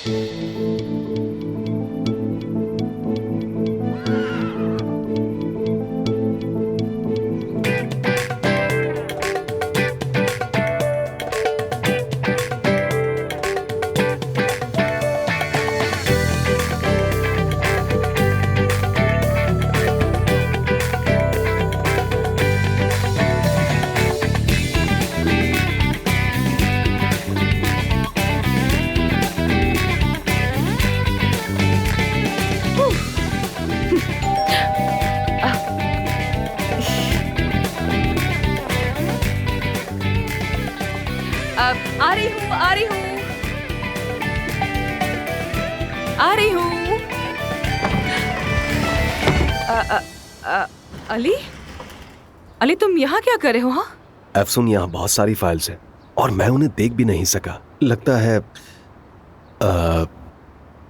आ रही हूँ, आ रही हूँ, आ रही हूँ। अली, अली तुम यहाँ क्या कर रहे हो? हाँ, एफसून, यहाँ बहुत सारी फाइल्स हैं और मैं उन्हें देख भी नहीं सका। लगता है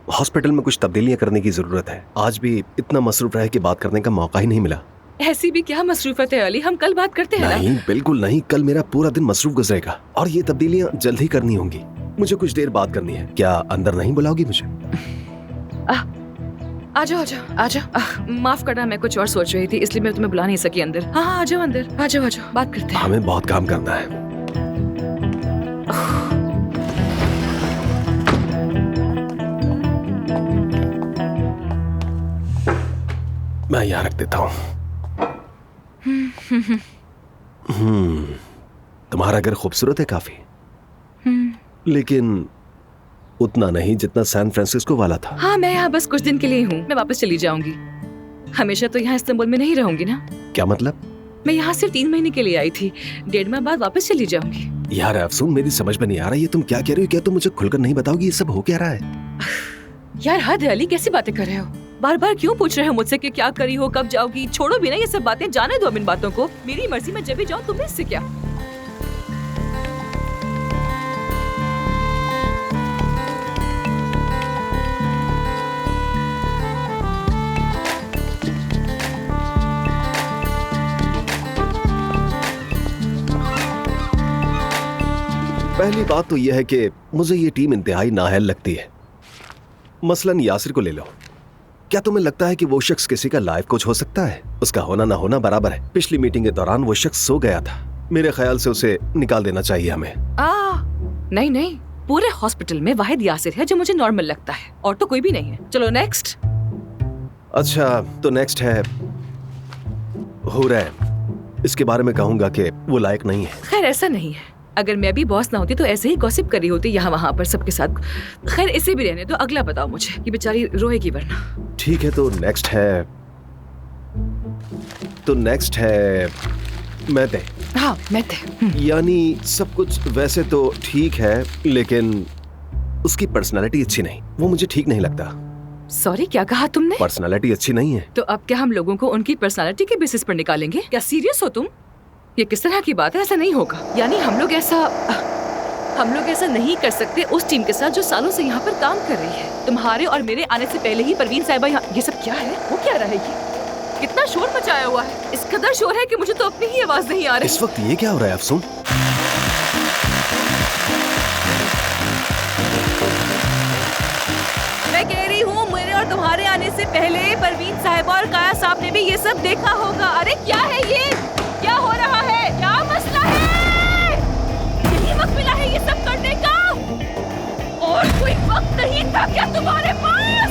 हॉस्पिटल में कुछ तब्दीलियां करने की जरूरत है। आज भी इतना मसरूफ रहे कि बात करने का मौका ही नहीं मिला। ऐसी भी क्या मसरूफत है अली, हम कल बात करते हैं ना? नहीं, बिल्कुल नहीं, कल मेरा पूरा दिन मसरूफ गुजरेगा और ये तब्दीलियां जल्द ही करनी होंगी। मुझे कुछ देर बात करनी है। क्या अंदर नहीं बुलाओगी मुझे? आ जाओ, आ जाओ, आ जाओ। माफ करना, मैं कुछ और सोच रही थी इसलिए मैं तुम्हें बुला नहीं सकी अंदर। हाँ हाँ, आ जाओ अंदर, आ जाओ, आ जाओ, बात करते हैं। हमें बहुत काम करना है। मैं यहाँ रख देता हूँ। तुम्हारा घर खूबसूरत है काफी, लेकिन उतना नहीं जितना सैन फ्रांसिस्को वाला था। हाँ, मैं यहाँ बस कुछ दिन के लिए हूँ, मैं वापस चली जाऊंगी। हमेशा तो यहाँ इस्तांबुल में नहीं रहूंगी ना। क्या मतलब? मैं यहाँ सिर्फ 3 महीने के लिए आई थी, 1.5 माह बाद वापस चली जाऊंगी। यार अफसून, मेरी समझ में नहीं आ रहा ये तुम क्या कह रही हो। क्या तुम मुझे खुलकर नहीं बताओगी ये सब हो क्या रहा है? यार हद है अली, कैसी बातें कर रहे हो? बार बार क्यों पूछ रहे हो मुझसे कि क्या करी हो, कब जाओगी? छोड़ो भी ना ये सब बातें, जाने दो अब इन बातों को। मेरी मर्जी में जब भी जाऊँ, तुम्हें इससे क्या? पहली बात तो यह है कि मुझे ये टीम इंतहाई नाअहल लगती है। मसलन यासिर को ले लो। क्या तुम्हें लगता है कि वो शख्स किसी का लाइफ कोच हो सकता है? उसका होना ना होना बराबर है। पिछली मीटिंग के दौरान वो शख्स सो गया था। मेरे ख्याल से उसे निकाल देना चाहिए हमें। नहीं नहीं, पूरे हॉस्पिटल में वाहिद यासिर है जो मुझे नॉर्मल लगता है, और तो कोई भी नहीं है। चलो नेक्स्ट। अच्छा, तो नेक्स्ट है हुरैम। इसके बारे में कहूंगा कि वो लायक नहीं है। खैर ऐसा नहीं है, अगर मैं भी बॉस ना होती तो ऐसे ही गॉसिप करी होती यहाँ वहाँ पर सबके साथ। खैर इसे भी रहने दो, अगला बताओ मुझे, ये बेचारी रोएगी वरना। ठीक है, तो नेक्स्ट है मैते। हाँ मैते। यानी सब कुछ वैसे तो ठीक है, लेकिन उसकी पर्सनालिटी अच्छी नहीं। वो मुझे ठीक नहीं लगता। सॉरी, क्या कहा तुमने? पर्सनालिटी अच्छी नहीं है। तो अब क्या हम लोगों को उनकी पर्सनालिटी के बेसिस पर निकालेंगे? क्या सीरियस हो तुम? ये किस तरह की बात है? ऐसा नहीं होगा। यानी हम लोग ऐसा नहीं कर सकते उस टीम के साथ जो सालों से यहाँ पर काम कर रही है। तुम्हारे और मेरे आने से पहले ही परवीन साहिबा यहाँ। ये सब क्या है? वो क्या रहेगी? कितना शोर मचाया हुआ है। इस कदर शोर है कि मुझे तो अपनी ही आवाज नहीं आ रही। इस वक्त ये क्या हो रहा है अफसून? मैं कह रही हूँ, मेरे और तुम्हारे आने से पहले परवीन साहिबा और काया साहब ने भी ये सब देखा होगा। अरे क्या है ये? क्या हो रहा है? क्या मसला है? यही वक्त मिला है ये सब करने का? और कोई वक्त नहीं था क्या तुम्हारे पास?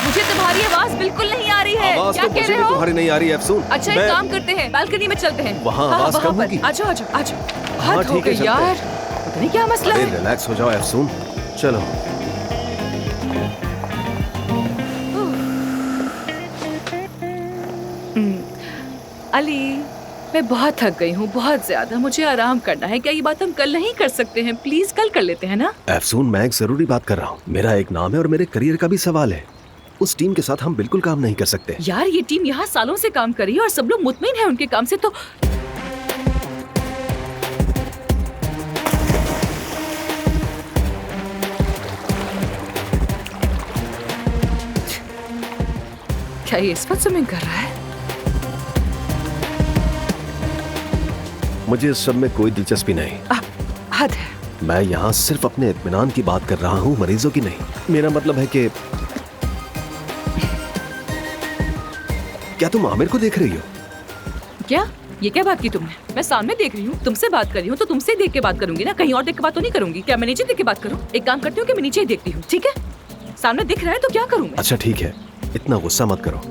मुझे तुम्हारी आवाज बिल्कुल नहीं आ रही है। आवाज क्या तो कह मुझे रहे भी हो? तुम्हारी नहीं आ रही है अफसून। अच्छा, एक काम करते हैं, बालकनी में चलते हैं। वहाँ आवाज कम होगी। आ जाओ, आ जाओ, आ जाओ। हाँ, हद हो ठीक है, गई चलते यार। हैं। पता नहीं क्या मसला है। रिलैक्स हो जाओ अफसून, चलो। अली, मैं बहुत थक गई हूँ, बहुत ज्यादा। मुझे आराम करना है। क्या ये बात हम कल नहीं कर सकते हैं? प्लीज कल कर लेते हैं ना? अफसून, मैं एक जरूरी बात कर रहा हूँ। मेरा एक नाम है और मेरे करियर का भी सवाल है। उस टीम के साथ हम बिल्कुल काम नहीं कर सकते। यार ये टीम यहाँ सालों से काम कर रही है और सब लोग मुतमिन है उनके काम से। तो क्या ये इस वक्त स्विमिंग कर रहा है? मुझे इस सब में कोई दिलचस्पी नहीं। हद है। मैं यहाँ सिर्फ अपने इत्मीनान की बात कर रहा हूँ, मरीजों की नहीं। मेरा मतलब है कि क्या तुम आमिर को देख रही हो? क्या? ये क्या बात की तुमने? मैं सामने देख रही हूँ, तुमसे बात कर रही हूँ, तो तुमसे देख के बात करूंगी ना, कहीं और देख के बात तो नहीं करूंगी। क्या मैं नीचे देख के बात करूँ? एक काम करती हूँ कि मैं नीचे ही देखती हूँ, ठीक है? सामने दिख रहा है तो क्या करूँ मैं? अच्छा ठीक है, इतना गुस्सा मत करो।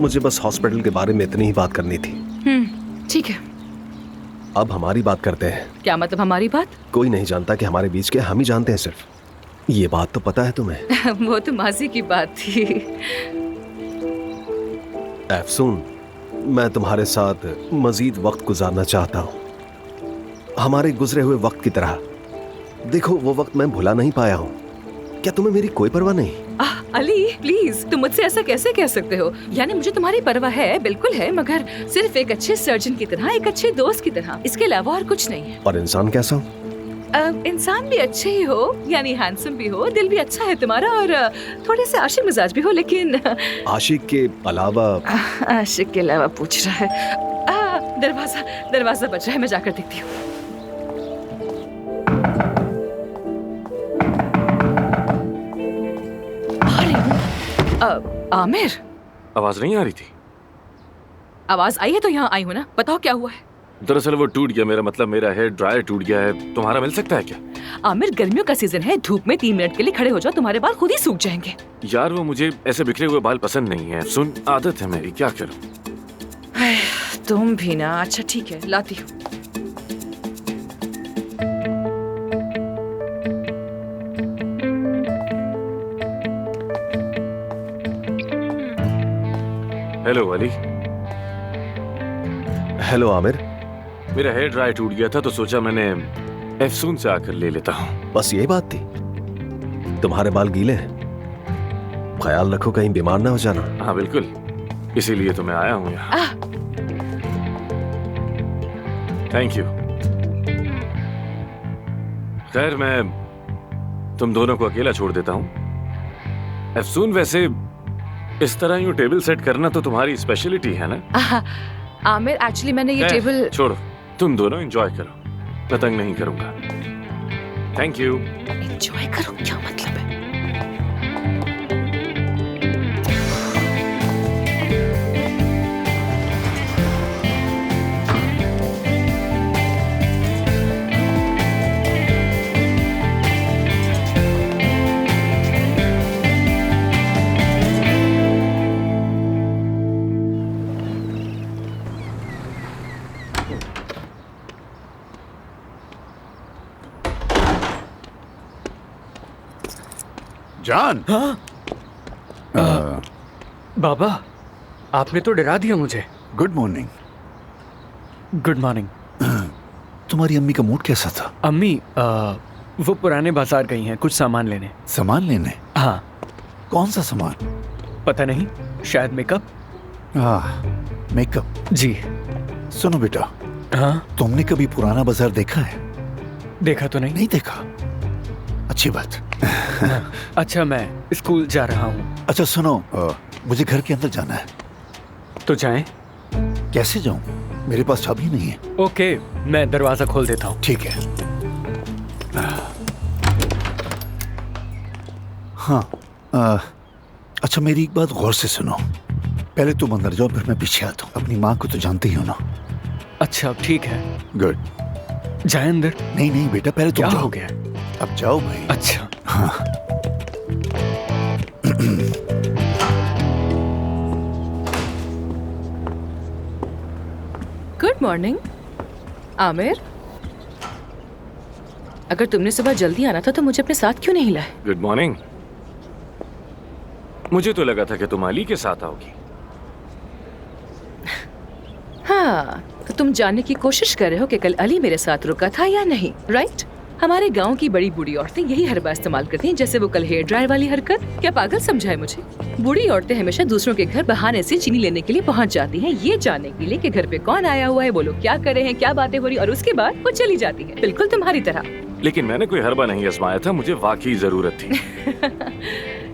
मुझे बस हॉस्पिटल के बारे में इतनी ही बात करनी थी। ठीक है। अब हमारी बात करते हैं। क्या मतलब हमारी बात? कोई नहीं जानता कि हमारे बीच क्या, हम ही जानते हैं सिर्फ। ये बात तो पता है तुम्हें। वो तो माजी की बात थी। अफसून, मैं तुम्हारे साथ मजीद वक्त गुजारना चाहता हूँ, हमारे गुजरे हुए वक्त की तरह। देखो, वो वक्त मैं भुला नहीं पाया हूँ। क्या तुम्हें मेरी कोई परवाह नहीं? अली प्लीज, तुम मुझसे ऐसा कैसे कह सकते हो? यानी मुझे तुम्हारी परवाह है, बिल्कुल है, मगर सिर्फ एक अच्छे सर्जन की तरह, एक अच्छे दोस्त की तरह, इसके अलावा और कुछ नहीं है। और इंसान कैसा हो? इंसान भी अच्छे ही हो, यानी हैंडसम भी हो, दिल भी अच्छा है तुम्हारा, और थोड़े से आशिक मिजाज भी हो, लेकिन आशिक के अलावा? आशिक के अलावा पूछ रहा है। दरवाजा बज रहा है, मैं जाकर देखती हूँ। आमिर, आवाज नहीं आ रही थी? आवाज आई है तो यहाँ आई हूँ ना। बताओ क्या हुआ है? दरअसल वो टूट गया, मेरा मतलब मेरा हेयर ड्रायर टूट गया है। तुम्हारा मिल सकता है क्या? आमिर, गर्मियों का सीजन है, धूप में 3 मिनट के लिए खड़े हो जाओ, तुम्हारे बाल खुद ही सूख जाएंगे। यार वो मुझे ऐसे बिखरे हुए बाल पसंद नहीं है। सुन, आदत है मेरी, क्या करूं? तुम भी ना। अच्छा ठीक है, लाती हूँ। हेलो अली। हेलो आमिर। मेरा हेयर ड्रायर टूट गया था तो सोचा मैंने एफसून से आकर ले लेता हूँ। बस यही बात थी? तुम्हारे बाल गीले हैं, ख्याल रखो कहीं बीमार ना हो जाना। हाँ बिल्कुल, इसीलिए तो मैं आया हूँ यहाँ। Thank you. खैर, मैं तुम दोनों को अकेला छोड़ देता हूँ। एफसून, वैसे इस तरह यूं टेबल सेट करना तो तुम्हारी स्पेशलिटी है ना? आमिर, एक्चुअली मैंने ये टेबल। छोड़ो, तुम दोनों एंजॉय करो, मैं तंग नहीं करूंगा। Thank you. एंजॉय करो, क्या मतलब है? जान। हाँ? बाबा, आपने तो डरा दिया मुझे। Good morning. Good morning. तुम्हारी अम्मी का मूड कैसा था? अम्मी वो पुराने बाजार गई हैं कुछ सामान लेने। सामान लेने? हाँ। कौन सा सामान? पता नहीं, शायद मेकअप। मेकअप? जी। सुनो बेटा। हाँ? तुमने कभी पुराना बाजार देखा है? देखा तो नहीं। नहीं देखा? अच्छी बात। अच्छा, मैं स्कूल जा रहा हूँ। अच्छा सुनो, मुझे घर के अंदर जाना है। तो जाएं? कैसे जाऊं? मेरे पास चाबी नहीं है। ओके, मैं दरवाजा खोल देता हूँ। ठीक है। हाँ। अच्छा, मेरी एक बात गौर से सुनो। पहले तुम अंदर जाओ, फिर मैं पीछे आता हूँ। अपनी माँ को तो जानते ही हो ना। अच्छा ठीक है। गुड। जाए अंदर? नहीं नहीं बेटा, पहले तुम क्या जाओ। हो गया? अब जाओ भाई। अच्छा। हाँ। Good morning Aamir. अगर तुमने सुबह जल्दी आना था तो मुझे अपने साथ क्यों नहीं लाए? Good morning. मुझे तो लगा था कि तुम अली के साथ आओगी। हाँ, तो तुम जानने की कोशिश कर रहे हो कि कल अली मेरे साथ रुका था या नहीं, राइट? हमारे गांव की बड़ी बूढ़ी औरतें यही हरबा इस्तेमाल करती हैं, जैसे वो कल हेयर ड्रायर वाली हरकत। क्या पागल समझा है मुझे? बूढ़ी औरतें हमेशा दूसरों के घर बहाने से चीनी लेने के लिए पहुंच जाती हैं, ये जानने के लिए कि घर पे कौन आया हुआ है, वो लोग क्या कर रहे हैं, क्या बातें हो रही, और उसके बाद वो चली जाती है, बिल्कुल तुम्हारी तरह। लेकिन मैंने कोई हरबा नहीं आजमाया था, मुझे वाकई जरूरत थी।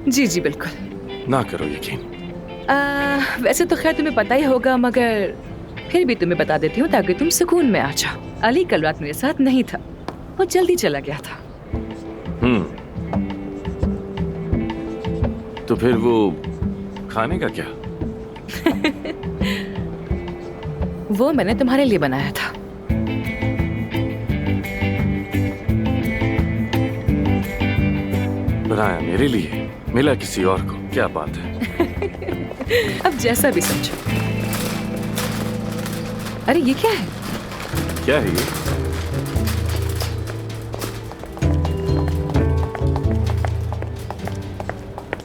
जी जी बिल्कुल। ना करो यकीन। वैसे तो खैर तुम्हें पता ही होगा, मगर फिर भी तुम्हें बता देती हूँ ताकि तुम सुकून में आ जाओ। अली कल रात मेरे साथ नहीं था, वो जल्दी चला गया था। तो फिर वो खाने का क्या? वो मैंने तुम्हारे लिए बनाया था। बनाया मेरे लिए, मिला किसी और को? क्या बात है। अब जैसा भी समझो। अरे ये क्या है? क्या है ये?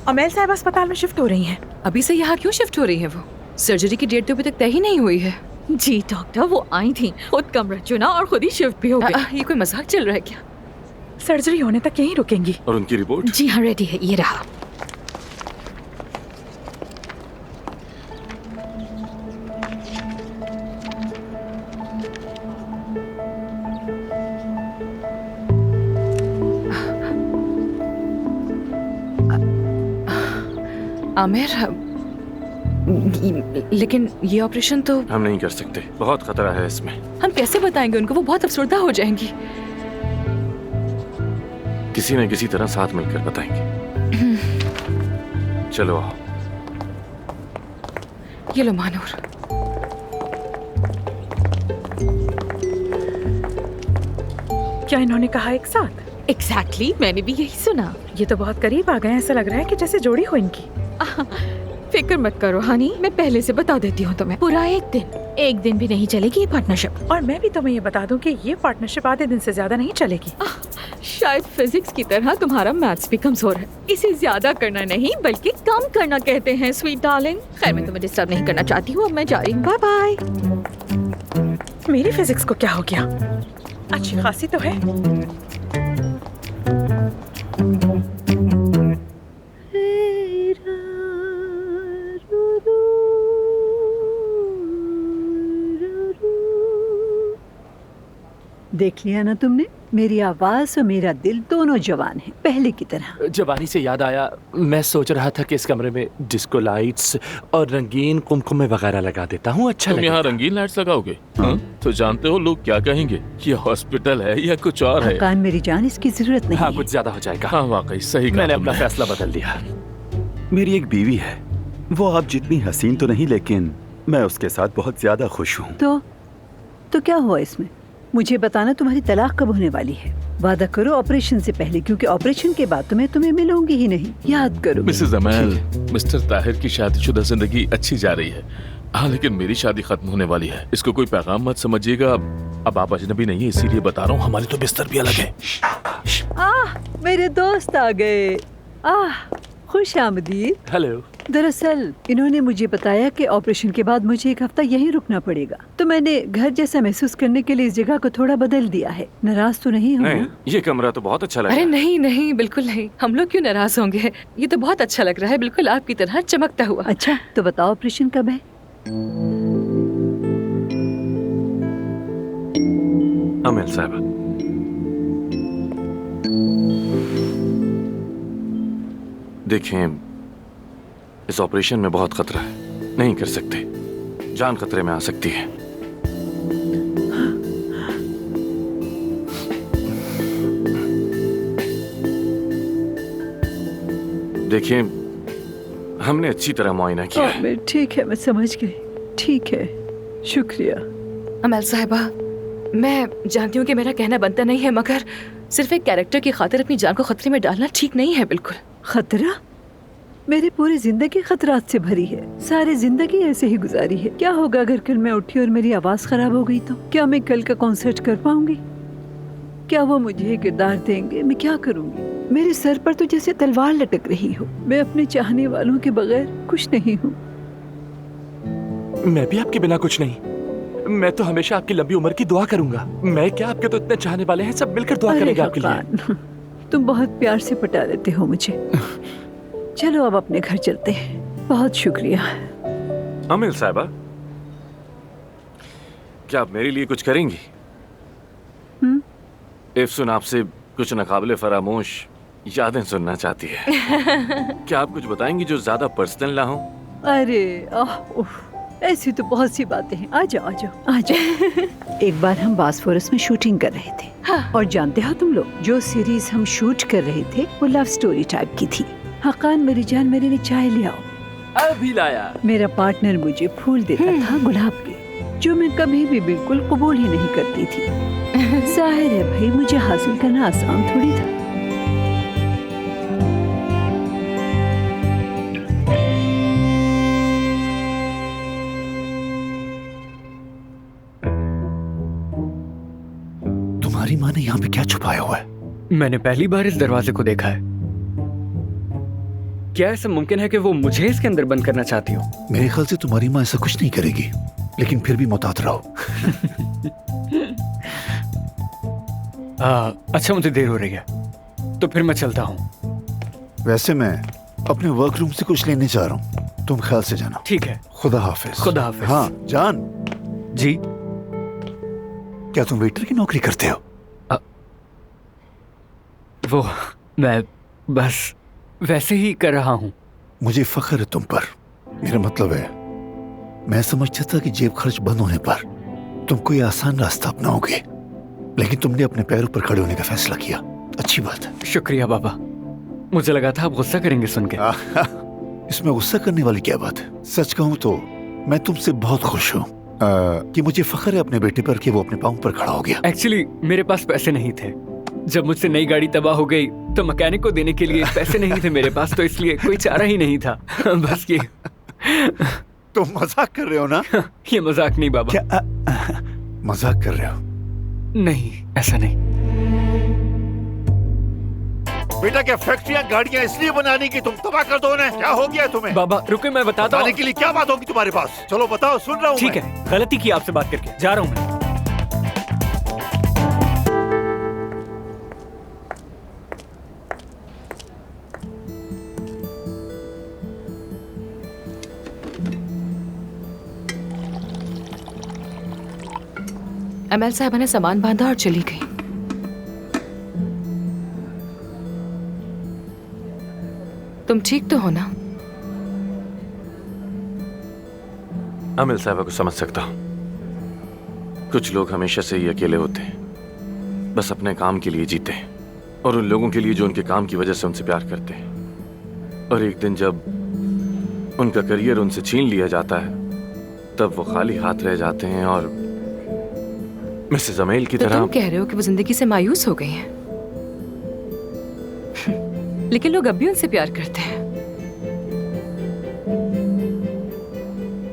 अमेल साहब अस्पताल में शिफ्ट हो रही हैं। अभी से यहाँ क्यों शिफ्ट हो रही है वो? सर्जरी की डेट तो अभी तक तय ही नहीं हुई है। जी डॉक्टर, वो आई थी, खुद कमरा चुना और खुद ही शिफ्ट भी हो गई। ये कोई मजाक चल रहा है क्या? सर्जरी होने तक यहीं रुकेंगी। और उनकी रिपोर्ट? जी हाँ, रेडी है, ये रहा। आमिर, लेकिन ये ऑपरेशन तो हम नहीं कर सकते, बहुत खतरा है इसमें। हम कैसे बताएंगे उनको? वो बहुत अफसरदा हो जाएंगी। किसी न किसी तरह साथ मिलकर बताएंगे। चलो आओ। ये लो मानूर। क्या इन्होंने कहा एक साथ? एग्जैक्टली, मैंने भी यही सुना। ये तो बहुत करीब आ गए हैं, ऐसा लग रहा है कि जैसे जोड़ी हो इनकी। फिक्र मत करो हनी, मैं पहले से बता देती हूँ तुम्हें। पूरा एक दिन भी नहीं चलेगी ये पार्टनरशिप। और मैं भी तुम्हें ये बता दूं कि ये पार्टनरशिप आधे दिन से ज्यादा नहीं चलेगी। शायद फिजिक्स की तरह तुम्हारा मैथ्स भी कमजोर है। इसे ज्यादा करना नहीं बल्कि कम करना कहते हैं स्वीट डार्लिंग। खैर, मैं तुम्हें डिस्टर्ब नहीं करना चाहती हूँ, अब मैं जा रही हूँ। Bye bye. मेरी फिजिक्स को क्या हो गया? अच्छी खासी तो है। देख लिया ना तुमने, मेरी आवाज और मेरा दिल दोनों जवान हैं, पहले की तरह। जवानी से याद आया, मैं सोच रहा था कि इस कमरे में डिस्को लाइट्स और रंगीन कुमकुमे वगैरह लगा देता हूँ। अच्छा तुम यहाँ लगेगा। रंगीन लाइट्स लगाओगे? हाँ? तो जानते हो लोग क्या कहेंगे? ये हॉस्पिटल है या कुछ और है? कान मेरी जान, इसकी जरूरत नहीं हाँ, है। कुछ ज्यादा हो जाएगा। हाँ वाकई सही कहा मैंने अपना तुमने। फैसला बदल दिया। मेरी एक बीवी है, वो आप जितनी हसीन तो नहीं, लेकिन मैं उसके साथ बहुत ज्यादा खुश हूँ। तो क्या हुआ इसमें? मुझे बताना, तुम्हारी तलाक कब होने वाली है? वादा करो ऑपरेशन से पहले, क्योंकि ऑपरेशन के बाद तो मैं तुम्हें मिलूंगी ही नहीं। याद करो। मिसेस अमेल, मिस्टर ताहिर की शादीशुदा जिंदगी अच्छी जा रही है। हाँ, लेकिन मेरी शादी खत्म होने वाली है। इसको कोई पैगाम मत समझिएगा। अब आप अजनबी नहीं है, इसीलिए बता रहा हूँ। हमारे तो बिस्तर भी अलग है। मेरे दोस्त आ गए। खुश आमदीद। हेलो। दरअसल इन्होंने मुझे बताया कि ऑपरेशन के बाद मुझे एक हफ्ता यहीं रुकना पड़ेगा, तो मैंने घर जैसा महसूस करने के लिए इस जगह को थोड़ा बदल दिया है। नाराज तो नहीं हो? नहीं, ये कमरा तो बहुत अच्छा लगा। अरे नहीं नहीं, बिल्कुल नहीं। हम लोग क्यों नाराज होंगे? ये तो बहुत अच्छा लग रहा है, बिल्कुल आपकी तरह चमकता हुआ। अच्छा, तो बताओ ऑपरेशन कब है? अमेल साहब, देखें, इस ऑपरेशन में बहुत खतरा है, नहीं कर सकते। जान खतरे में आ सकती है। देखिए, हमने अच्छी तरह मुआयना किया है। ठीक है, मैं समझ गई। ठीक है, शुक्रिया। अमेल साहिबा, मैं जानती हूँ कि मेरा कहना बनता नहीं है, मगर सिर्फ एक कैरेक्टर की खातिर अपनी जान को खतरे में डालना ठीक नहीं है। बिल्कुल। खतरा? मेरी पूरी जिंदगी खतरात से भरी है। सारी जिंदगी ऐसे ही गुजारी है। क्या होगा अगर कल मैं उठी और मेरी आवाज खराब हो गई तो? क्या मैं कल का कॉन्सर्ट कर पाऊंगी? क्या वो मुझे किरदार देंगे? मैं क्या करूंगी? मेरे सर पर तो जैसे तलवार लटक रही हो। मैं अपने चाहने वालों के बगैर कुछ नहीं हूँ। मैं भी आपके बिना कुछ नहीं। मैं तो हमेशा आपकी लंबी उम्र की दुआ करूंगा। मैं क्या, आपके तो इतने चाहने वाले हैं, सब मिलकर दुआ करेंगे आपके लिए। तुम बहुत प्यार से पटा लेते हो मुझे। चलो अब अपने घर चलते हैं। बहुत शुक्रिया। अमेल साहबा, क्या आप मेरे लिए कुछ करेंगी? इफ्सून आपसे कुछ नाकाबिले फरामोश यादें सुनना चाहती है। क्या आप कुछ बताएंगी जो ज्यादा पर्सनल ना हो? अरे ऐसी तो बहुत सी बातें हैं। आ जाओ आ जाओ आ जाओ। एक बार हम बासफोरस में शूटिंग कर रहे थे। हाँ। और जानते हो तुम लोग, जो सीरीज हम शूट कर रहे थे वो लव स्टोरी टाइप की थी। हकान मेरी जान, मेरे लिए चाय ले आओ। अभी लाया। मेरा पार्टनर मुझे फूल देता था गुलाब के, जो मैं कभी भी बिल्कुल कबूल ही नहीं करती थी। जाहिर है भाई, मुझे हासिल करना आसान थोड़ी था। तुम्हारी माँ ने यहाँ पे क्या छुपाया हुआ है? मैंने पहली बार इस दरवाजे को देखा है। क्या ऐसा मुमकिन है कि वो मुझे इसके अंदर बंद करना चाहती हो? मेरे ख्याल से तुम्हारी माँ ऐसा कुछ नहीं करेगी, लेकिन फिर भी मुहतात रहो। अच्छा, मुझे देर हो रही है, तो फिर मैं चलता हूँ। वैसे मैं अपने वर्क रूम से कुछ लेने जा रहा हूँ, तुम ख्याल से जाना। ठीक है। खुदा हाफिज। खुदा हाफिज। हाँ जान। जी। क्या तुम वेटर की नौकरी करते हो? वो मैं बस वैसे ही कर रहा हूँ। मुझे फख्र है तुम पर। मेरा मतलब है, मैं समझता था कि जेब खर्च बंद होने पर तुम कोई आसान रास्ता अपनाओगे, लेकिन तुमने अपने पैरों पर खड़े होने का फैसला किया। अच्छी बात है। शुक्रिया बाबा। मुझे लगा था आप गुस्सा करेंगे सुन के। इसमें गुस्सा करने वाली क्या बात है? सच कहूँ तो मैं तुमसे बहुत खुश हूँ कि मुझे फख्र है अपने बेटे पर कि वो अपने पाँव पर खड़ा हो गया। एक्चुअली मेरे पास पैसे नहीं थे। जब मुझसे नई गाड़ी तबाह हो गई तो मैकेनिक को देने के लिए पैसे नहीं थे मेरे पास, तो इसलिए कोई चारा ही नहीं था। बस ये। तुम मजाक कर रहे हो ना? ये मजाक नहीं बाबा। क्या मजाक कर रहे हो? नहीं, ऐसा नहीं। बेटा, क्या फैक्ट्रियां गाड़ियां इसलिए बनाने की तुम तबाह कर दो ना? क्या हो गया तुम्हें? बाबा रुके, मैं बताता हूँ। बताने के लिए क्या बात होगी तुम्हारे पास? चलो बताओ, सुन रहा हूँ। ठीक है, गलती की आपसे बात करके, जा रहा हूँ मैं। अमल साहबा ने सामान बांधा और चली गई। तुम ठीक तो हो ना? अमिल साहबा को समझ सकता हूं। कुछ लोग हमेशा से ही अकेले होते हैं, बस अपने काम के लिए जीते हैं और उन लोगों के लिए जो उनके काम की वजह से उनसे प्यार करते हैं। और एक दिन जब उनका करियर उनसे छीन लिया जाता है, तब वो खाली हाथ रह जाते हैं और मिसेस अमेल की तरह। तुम कह रहे हो कि वो जिंदगी से मायूस हो गई हैं? लेकिन लोग अब भी उनसे प्यार करते हैं।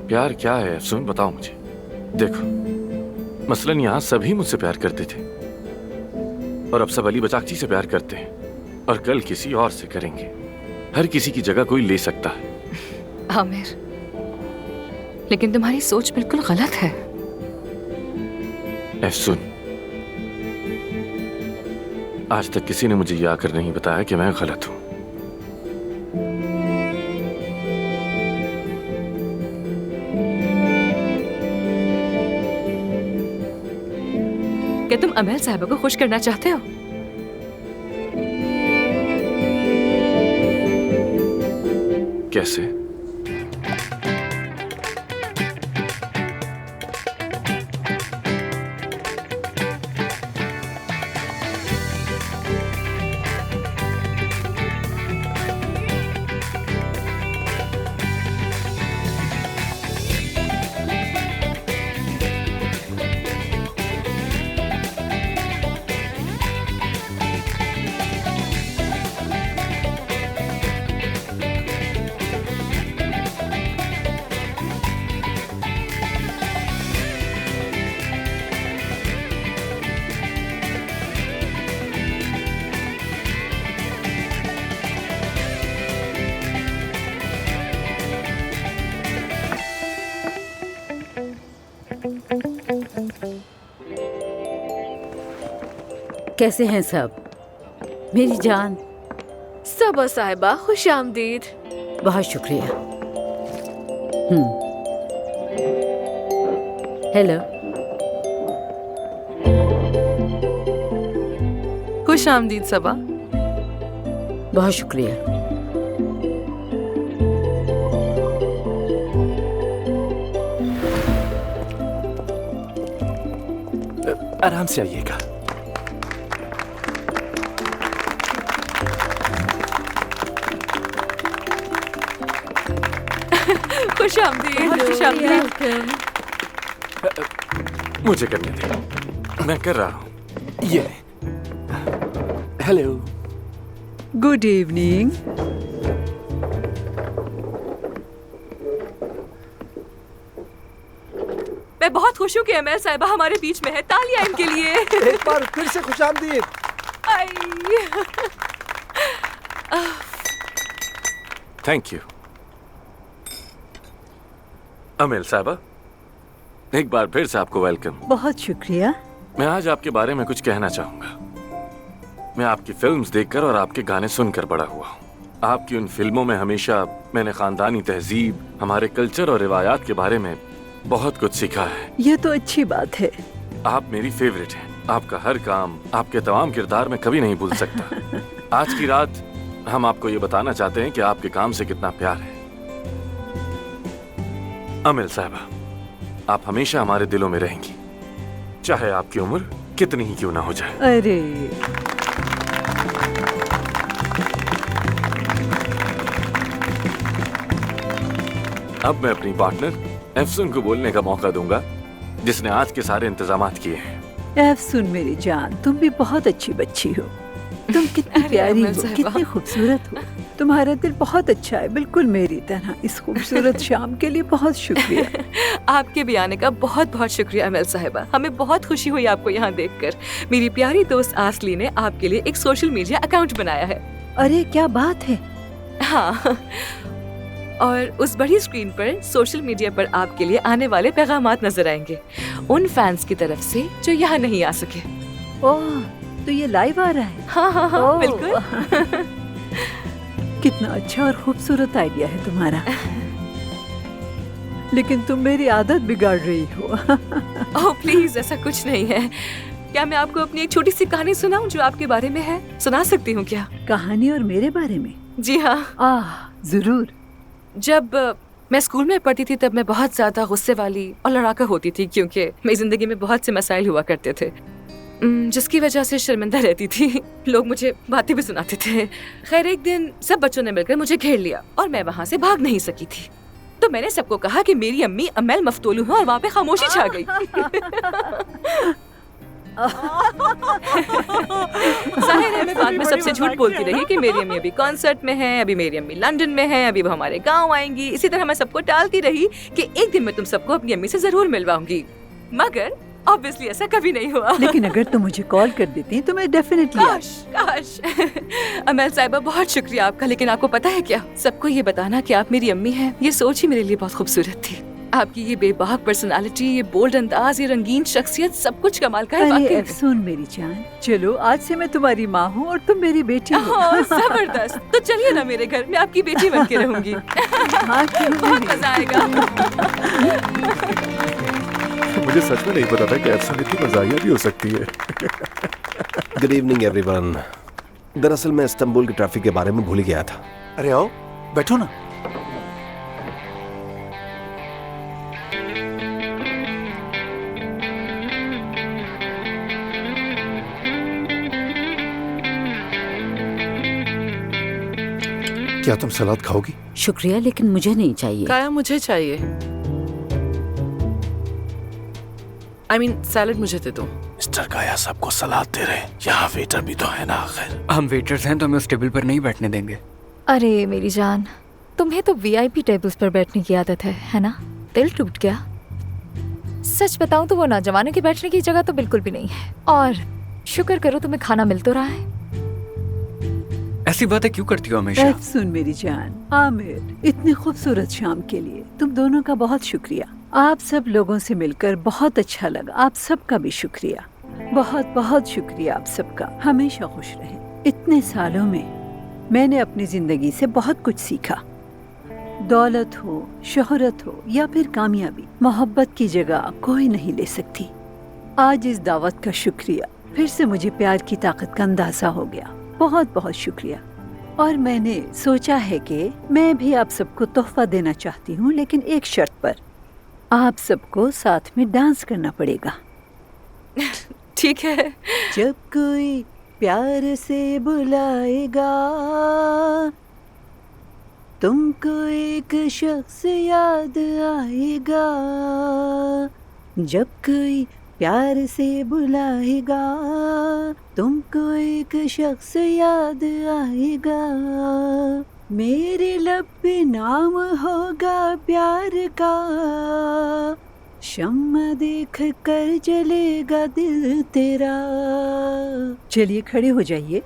प्यार क्या है अफसून, बताओ मुझे। देखो, मसलन यहाँ सभी मुझसे प्यार करते थे और अब सब अली बचाकची से प्यार करते हैं और कल किसी और से करेंगे। हर किसी की जगह कोई ले सकता है। आमिर, लेकिन तुम्हारी सोच बिल्कुल गलत है। अफसून, आज तक किसी ने मुझे ये आकर नहीं बताया कि मैं गलत हूं। क्या तुम अमल साहबा को खुश करना चाहते हो? कैसे? कैसे हैं सब? मेरी जान। सबा साहिबा, खुश आमदीद। बहुत शुक्रिया। हेलो। खुश आमदीद सबा। बहुत शुक्रिया। आराम से आइएगा। खुशामदीद, खुशामदीद। मुझे करने दे, मैं कर रहा हूँ। ये हेलो। Good evening. मैं बहुत खुश हूँ कि अमल साहिबा हमारे बीच में है। तालियां इनके लिए। एक बार फिर से खुशामदीद। Thank you. अमेल साहिबा, एक बार फिर से आपको वेलकम। बहुत शुक्रिया। मैं आज आपके बारे में कुछ कहना चाहूंगा। मैं आपकी फिल्म्स देखकर और आपके गाने सुनकर बड़ा हुआ हूँ। आपकी उन फिल्मों में हमेशा मैंने खानदानी तहजीब, हमारे कल्चर और रिवायात के बारे में बहुत कुछ सीखा है। ये तो अच्छी बात है। आप मेरी फेवरेट हैं। आपका हर काम, आपके तमाम किरदार मैं कभी नहीं भूल सकता। आज की रात हम आपको ये बताना चाहते हैं कि आपके काम से कितना प्यार है। अमेल साहिबा, आप हमेशा हमारे दिलों में रहेंगी, चाहे आपकी उम्र कितनी ही क्यों ना हो जाए। अरे अब मैं अपनी पार्टनर एफसुन को बोलने का मौका दूंगा, जिसने आज के सारे इंतजामात किए हैं। एफसुन मेरी जान, तुम भी बहुत अच्छी बच्ची हो। तुम कितनी प्यारी हो, कितनी खूबसूरत हो। तुम्हारा दिल बहुत अच्छा है, बिल्कुल मेरी तरह। इस खूबसूरत शाम के लिए बहुत शुक्रिया। आपके भी आने का बहुत बहुत शुक्रिया अमल साहिबा। हमें बहुत खुशी हुई आपको यहाँ देखकर। मेरी प्यारी दोस्त आसली ने आपके लिए एक सोशल मीडिया अकाउंट बनाया है। अरे क्या बात है। हाँ, और उस बड़ी स्क्रीन पर सोशल मीडिया पर आपके लिए आने वाले पैगामात नजर आएंगे, उन फैंस की तरफ से जो यहाँ नहीं आ सके। ओह, तो ये लाइव आ रहा है? हाँ हाँ हाँ, बिल्कुल। कितना अच्छा और खूबसूरत आइडिया है तुम्हारा। लेकिन तुम मेरी आदत बिगाड़ रही हो। ओह प्लीज, ऐसा कुछ नहीं है। क्या मैं आपको अपनी एक छोटी सी कहानी सुनाऊं जो आपके बारे में है? सुना सकती हूँ क्या? कहानी और मेरे बारे में? जी हाँ। जरूर। जब मैं स्कूल में पढ़ती थी तब मैं बहुत ज्यादा गुस्से वाली और लड़ाका होती थी, क्योंकि मेरी जिंदगी में बहुत से मसाइल हुआ करते थे, जिसकी वजह से शर्मिंदा रहती थी। लोग मुझे बातें भी सुनाते थे। खैर, एक दिन सब बच्चों ने मिलकर मुझे घेर लिया और मैं वहाँ से भाग नहीं सकी थी। तो मैंने सबको कहा कि मेरी अम्मी अमेल मफ्तूलू है और वहाँ पे खामोशी छा गई। जाहिर है मैं बाद में सबसे झूठ बोलती रही कि मेरी अम्मी अभी कॉन्सर्ट में है, अभी मेरी अम्मी लंदन में है, अभी वो हमारे गांव आएंगी। इसी तरह मैं सबको टालती रही कि एक दिन मैं तुम सबको अपनी अम्मी से जरूर मिलवाऊंगी, मगर ऑब्वियसली ऐसा कभी नहीं हुआ। लेकिन अगर तुम मुझे कॉल कर देती तो मैं डेफिनेटली। काश। अमेल साहिबा, बहुत शुक्रिया आपका। लेकिन आपको पता है क्या, सबको ये बताना कि आप मेरी अम्मी हैं, ये सोच ही मेरे लिए बहुत खूबसूरत थी। आपकी ये बेबाक पर्सनालिटी, ये बोल्ड अंदाज, ये रंगीन शख्सियत, सब कुछ कमाल का है। अरे सुन मेरी जान, चलो आज से मैं तुम्हारी माँ हूँ और तुम मेरी बेटी हो। जबरदस्त। तो चलिए ना मेरे घर, मैं आपकी बेटी बन के रहूंगी। बहुत मजा आएगा। मुझे सच में नहीं पता था कि एफसन इतनी मजाहिया भी हो सकती है। Good evening everyone. दरअसल मैं इस्तांबुल के ट्रैफिक के बारे में भूल गया था। अरे आओ, बैठो ना। क्या तुम सलाद खाओगी? शुक्रिया, लेकिन मुझे नहीं चाहिए। काया मुझे चाहिए। I mean, सैलेड मुझे दे दो। मिस्टर काया सबको सलाद दे रहे हैं। यहाँ वेटर भी तो है ना आखिर। हम वेटर्स हैं तो हमें उस टेबल पर नहीं बैठने देंगे। अरे मेरी जान, तुम्हें तो वीआईपी टेबल्स पर बैठने की आदत है ना? दिल टूट गया। सच बताऊं तो वो नौजवानों के बैठने की जगह तो बिल्कुल भी नहीं है। और शुक्र करो तुम्हें खाना मिल तो रहा है। ऐसी बातें क्यों करती हो हमेशा? सुन मेरी जान, आमिर, इतनी खूबसूरत शाम के लिए तुम दोनों का बहुत शुक्रिया। आप सब लोगों से मिलकर बहुत अच्छा लगा। आप सबका भी शुक्रिया, बहुत बहुत शुक्रिया आप सबका। हमेशा खुश रहें। इतने सालों में मैंने अपनी जिंदगी से बहुत कुछ सीखा। दौलत हो, शोहरत हो या फिर कामयाबी, मोहब्बत की जगह कोई नहीं ले सकती। आज इस दावत का शुक्रिया। फिर से मुझे प्यार की ताकत का अंदाजा हो गया। बहुत बहुत शुक्रिया। और मैंने सोचा है कि मैं भी आप सबको तोहफा देना चाहती हूँ, लेकिन एक शर्त पर। आप सबको साथ में डांस करना पड़ेगा। ठीक है। जब कोई प्यार से बुलाएगा तुमको एक शख्स याद आएगा। जब कोई प्यार से बुलाएगा तुमको एक शख्स याद आएगा। मेरे लब पे नाम होगा प्यार का, शम्मा देख कर जलेगा दिल तेरा। चलिए खड़े हो जाइए।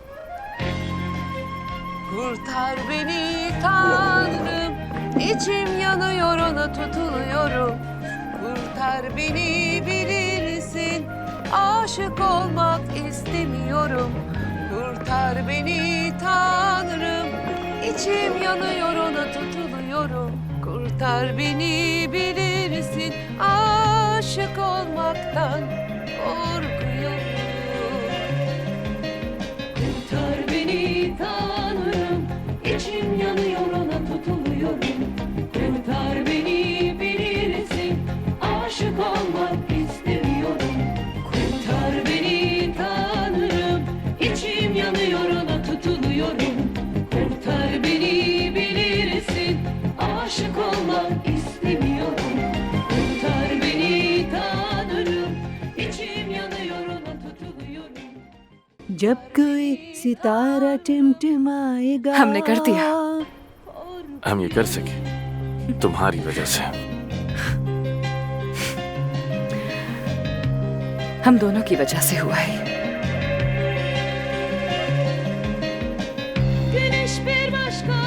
Kurtar beni Tanrım, içim yanıyor ona tutuluyorum. Kurtar beni bilirsin, aşık olmak istemiyorum. Kurtar beni Tanrım, içim yanıyor ona tutuluyorum. Kurtar beni bilirsin, aşık olmaktan korkuyorum. Kurtar beni Tanrım, içim yanıyor ona tutuluyorum. Kurtar beni bilirsin, aşık olmak istemiyorum. Kurtar beni Tanrım, içim yanıyor ona tutuluyorum. Kurtar beni bilirsin, aşık olmak istemiyorum. Kurtar beni Tanrım, içim yanıyor ona tutuluyorum. जब कोई सितारा टिमटिमाएगा। हमने कर दिया। हम ये कर सके तुम्हारी वजह से। हम दोनों की वजह से हुआ है। Güneş bir başka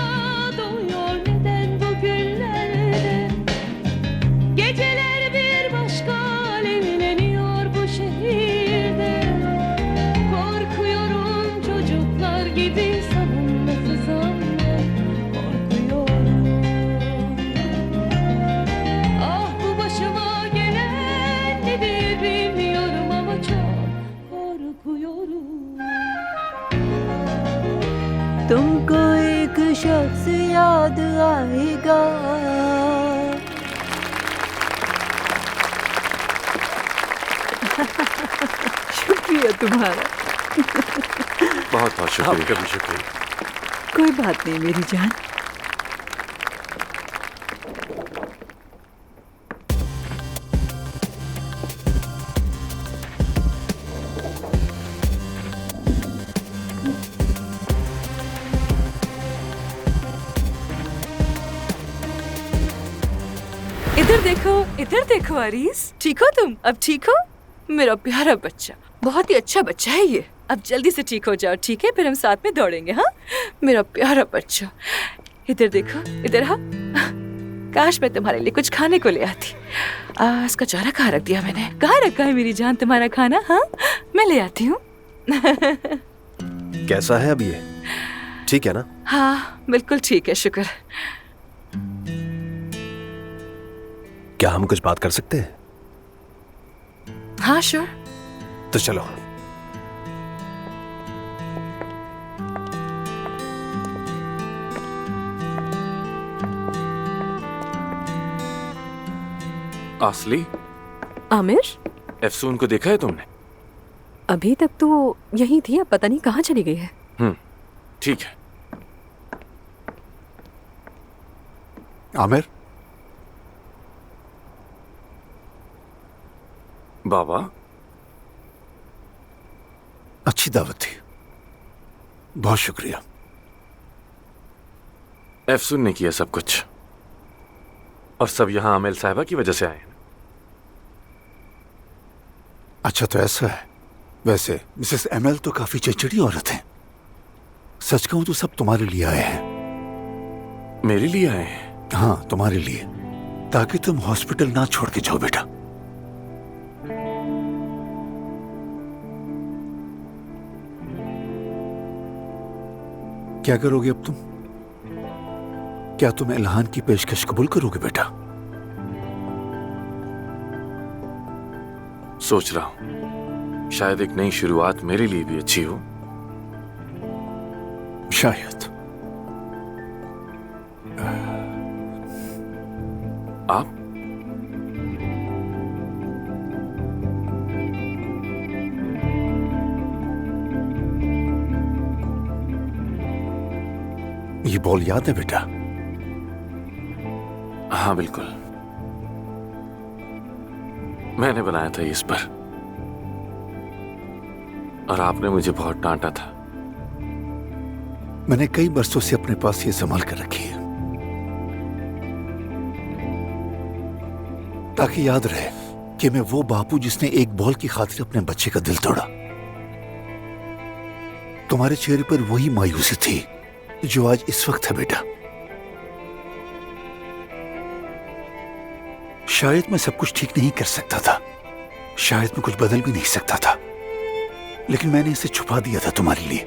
doğuyor neden bugünlerde? Geceler bir başka alevleniyor bu şehirde. Korkuyorum çocuklar gibi savunmasız anne. Korkuyorum. Ah bu başıma gelen nedir bilmiyorum ama çok korkuyorum. तुमको एक शख्स याद आएगा। शुक्रिया तुम्हारा। बहुत बहुत शुक्रिया। कभी शुक्रिया। कोई बात नहीं मेरी जान। इधर देखो आरीस। ठीक हो तुम? अब ठीक हो? मेरा प्यारा बच्चा, बहुत ही अच्छा बच्चा है ये। अब जल्दी से ठीक हो जाओ, ठीक है? फिर हम साथ में दौड़ेंगे। हाँ मेरा प्यारा बच्चा, इधर देखो, इधर हाँ। काश मैं तुम्हारे लिए कुछ खाने को ले आती। इसका चारा कहाँ रख दिया मैंने? कहाँ रखा है मेरी जान तुम्हारा खाना? हाँ मैं ले आती हूँ। कैसा है अब ये? ठीक है ना? हाँ बिल्कुल ठीक है, शुक्र। क्या हम कुछ बात कर सकते हैं? हाँ श्योर। तो चलो। आसली, आमिर, एफसून को देखा है तुमने? अभी तक तो यही थी, अब पता नहीं कहाँ चली गई है। ठीक है। आमिर, बाबा, अच्छी दावत थी, बहुत शुक्रिया। एफसून ने किया सब कुछ, और सब यहाँ आमिल साहिबा की वजह से आए हैं। अच्छा तो ऐसा है। वैसे मिसेस एमएल तो काफी चिड़चिड़ी औरत हैं। सच कहूं तो सब तुम्हारे लिए आए हैं। मेरे लिए आए हैं? हाँ तुम्हारे लिए, ताकि तुम हॉस्पिटल ना छोड़ के जाओ बेटा। क्या करोगे अब तुम? क्या तुम इल्हान की पेशकश कबूल करोगे बेटा? सोच रहा हूं, शायद एक नई शुरुआत मेरे लिए भी अच्छी हो। शायद। आप बॉल याद है बेटा? हाँ बिल्कुल, मैंने बनाया था इस पर, और आपने मुझे बहुत डांटा था। मैंने कई बरसों से अपने पास ये संभाल कर रखी है, ताकि याद रहे कि मैं वो बापू जिसने एक बॉल की खातिर अपने बच्चे का दिल तोड़ा। तुम्हारे चेहरे पर वही मायूसी थी जो आज इस वक्त है बेटा। शायद मैं सब कुछ ठीक नहीं कर सकता था, शायद मैं कुछ बदल भी नहीं सकता था, लेकिन मैंने इसे छुपा दिया था तुम्हारे लिए,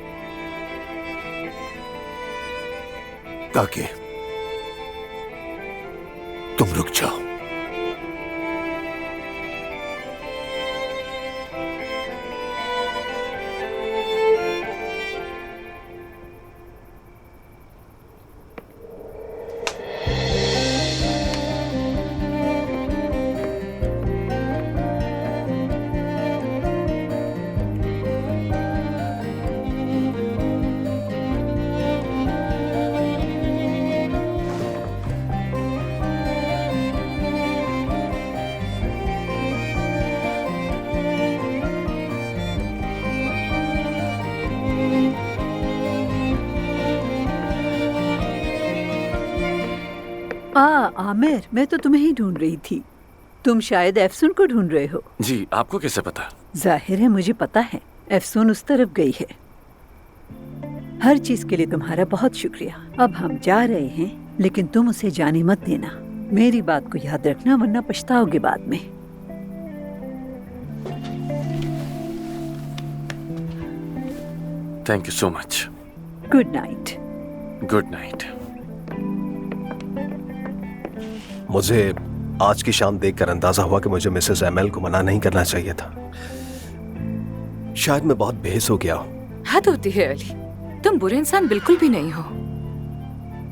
ताकि तुम रुक जाओ। आमिर, मैं तो तुम्हें ही ढूंढ रही थी। तुम शायद एफसून को ढूंढ रहे हो। जी, आपको कैसे पता? जाहिर है मुझे पता है, एफसून उस तरफ गई है। हर चीज के लिए तुम्हारा बहुत शुक्रिया। अब हम जा रहे हैं, लेकिन तुम उसे जाने मत देना। मेरी बात को याद रखना, वरना पछताओगे बाद में। Thank you so much. Good night. Good night. मुझे आज की शाम देखकर अंदाजा हुआ कि मुझे मिसेस एमएल को मना नहीं करना चाहिए था। शायद मैं बहुत बेहस हो गया हूँ। हद होती है अली, तुम बुरे इंसान बिल्कुल भी नहीं हो।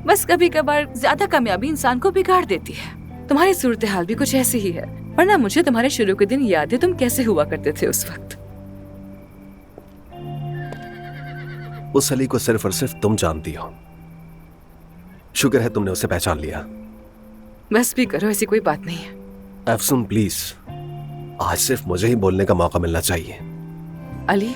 बस कभी कभार ज्यादा कामयाबी इंसान को बिगाड़ देती है। तुम्हारी सूरत हाल भी कुछ ऐसी ही है, वरना मुझे तुम्हारे शुरू के दिन याद है तुम कैसे हुआ करते थे उस वक्त। उस अली को सिर्फ और सिर्फ तुम जानती हो। शुक्र है तुमने उसे पहचान लिया। बस भी करो, ऐसी कोई बात नहीं है। एफसून प्लीज, आज सिर्फ मुझे ही बोलने का मौका मिलना चाहिए। अली,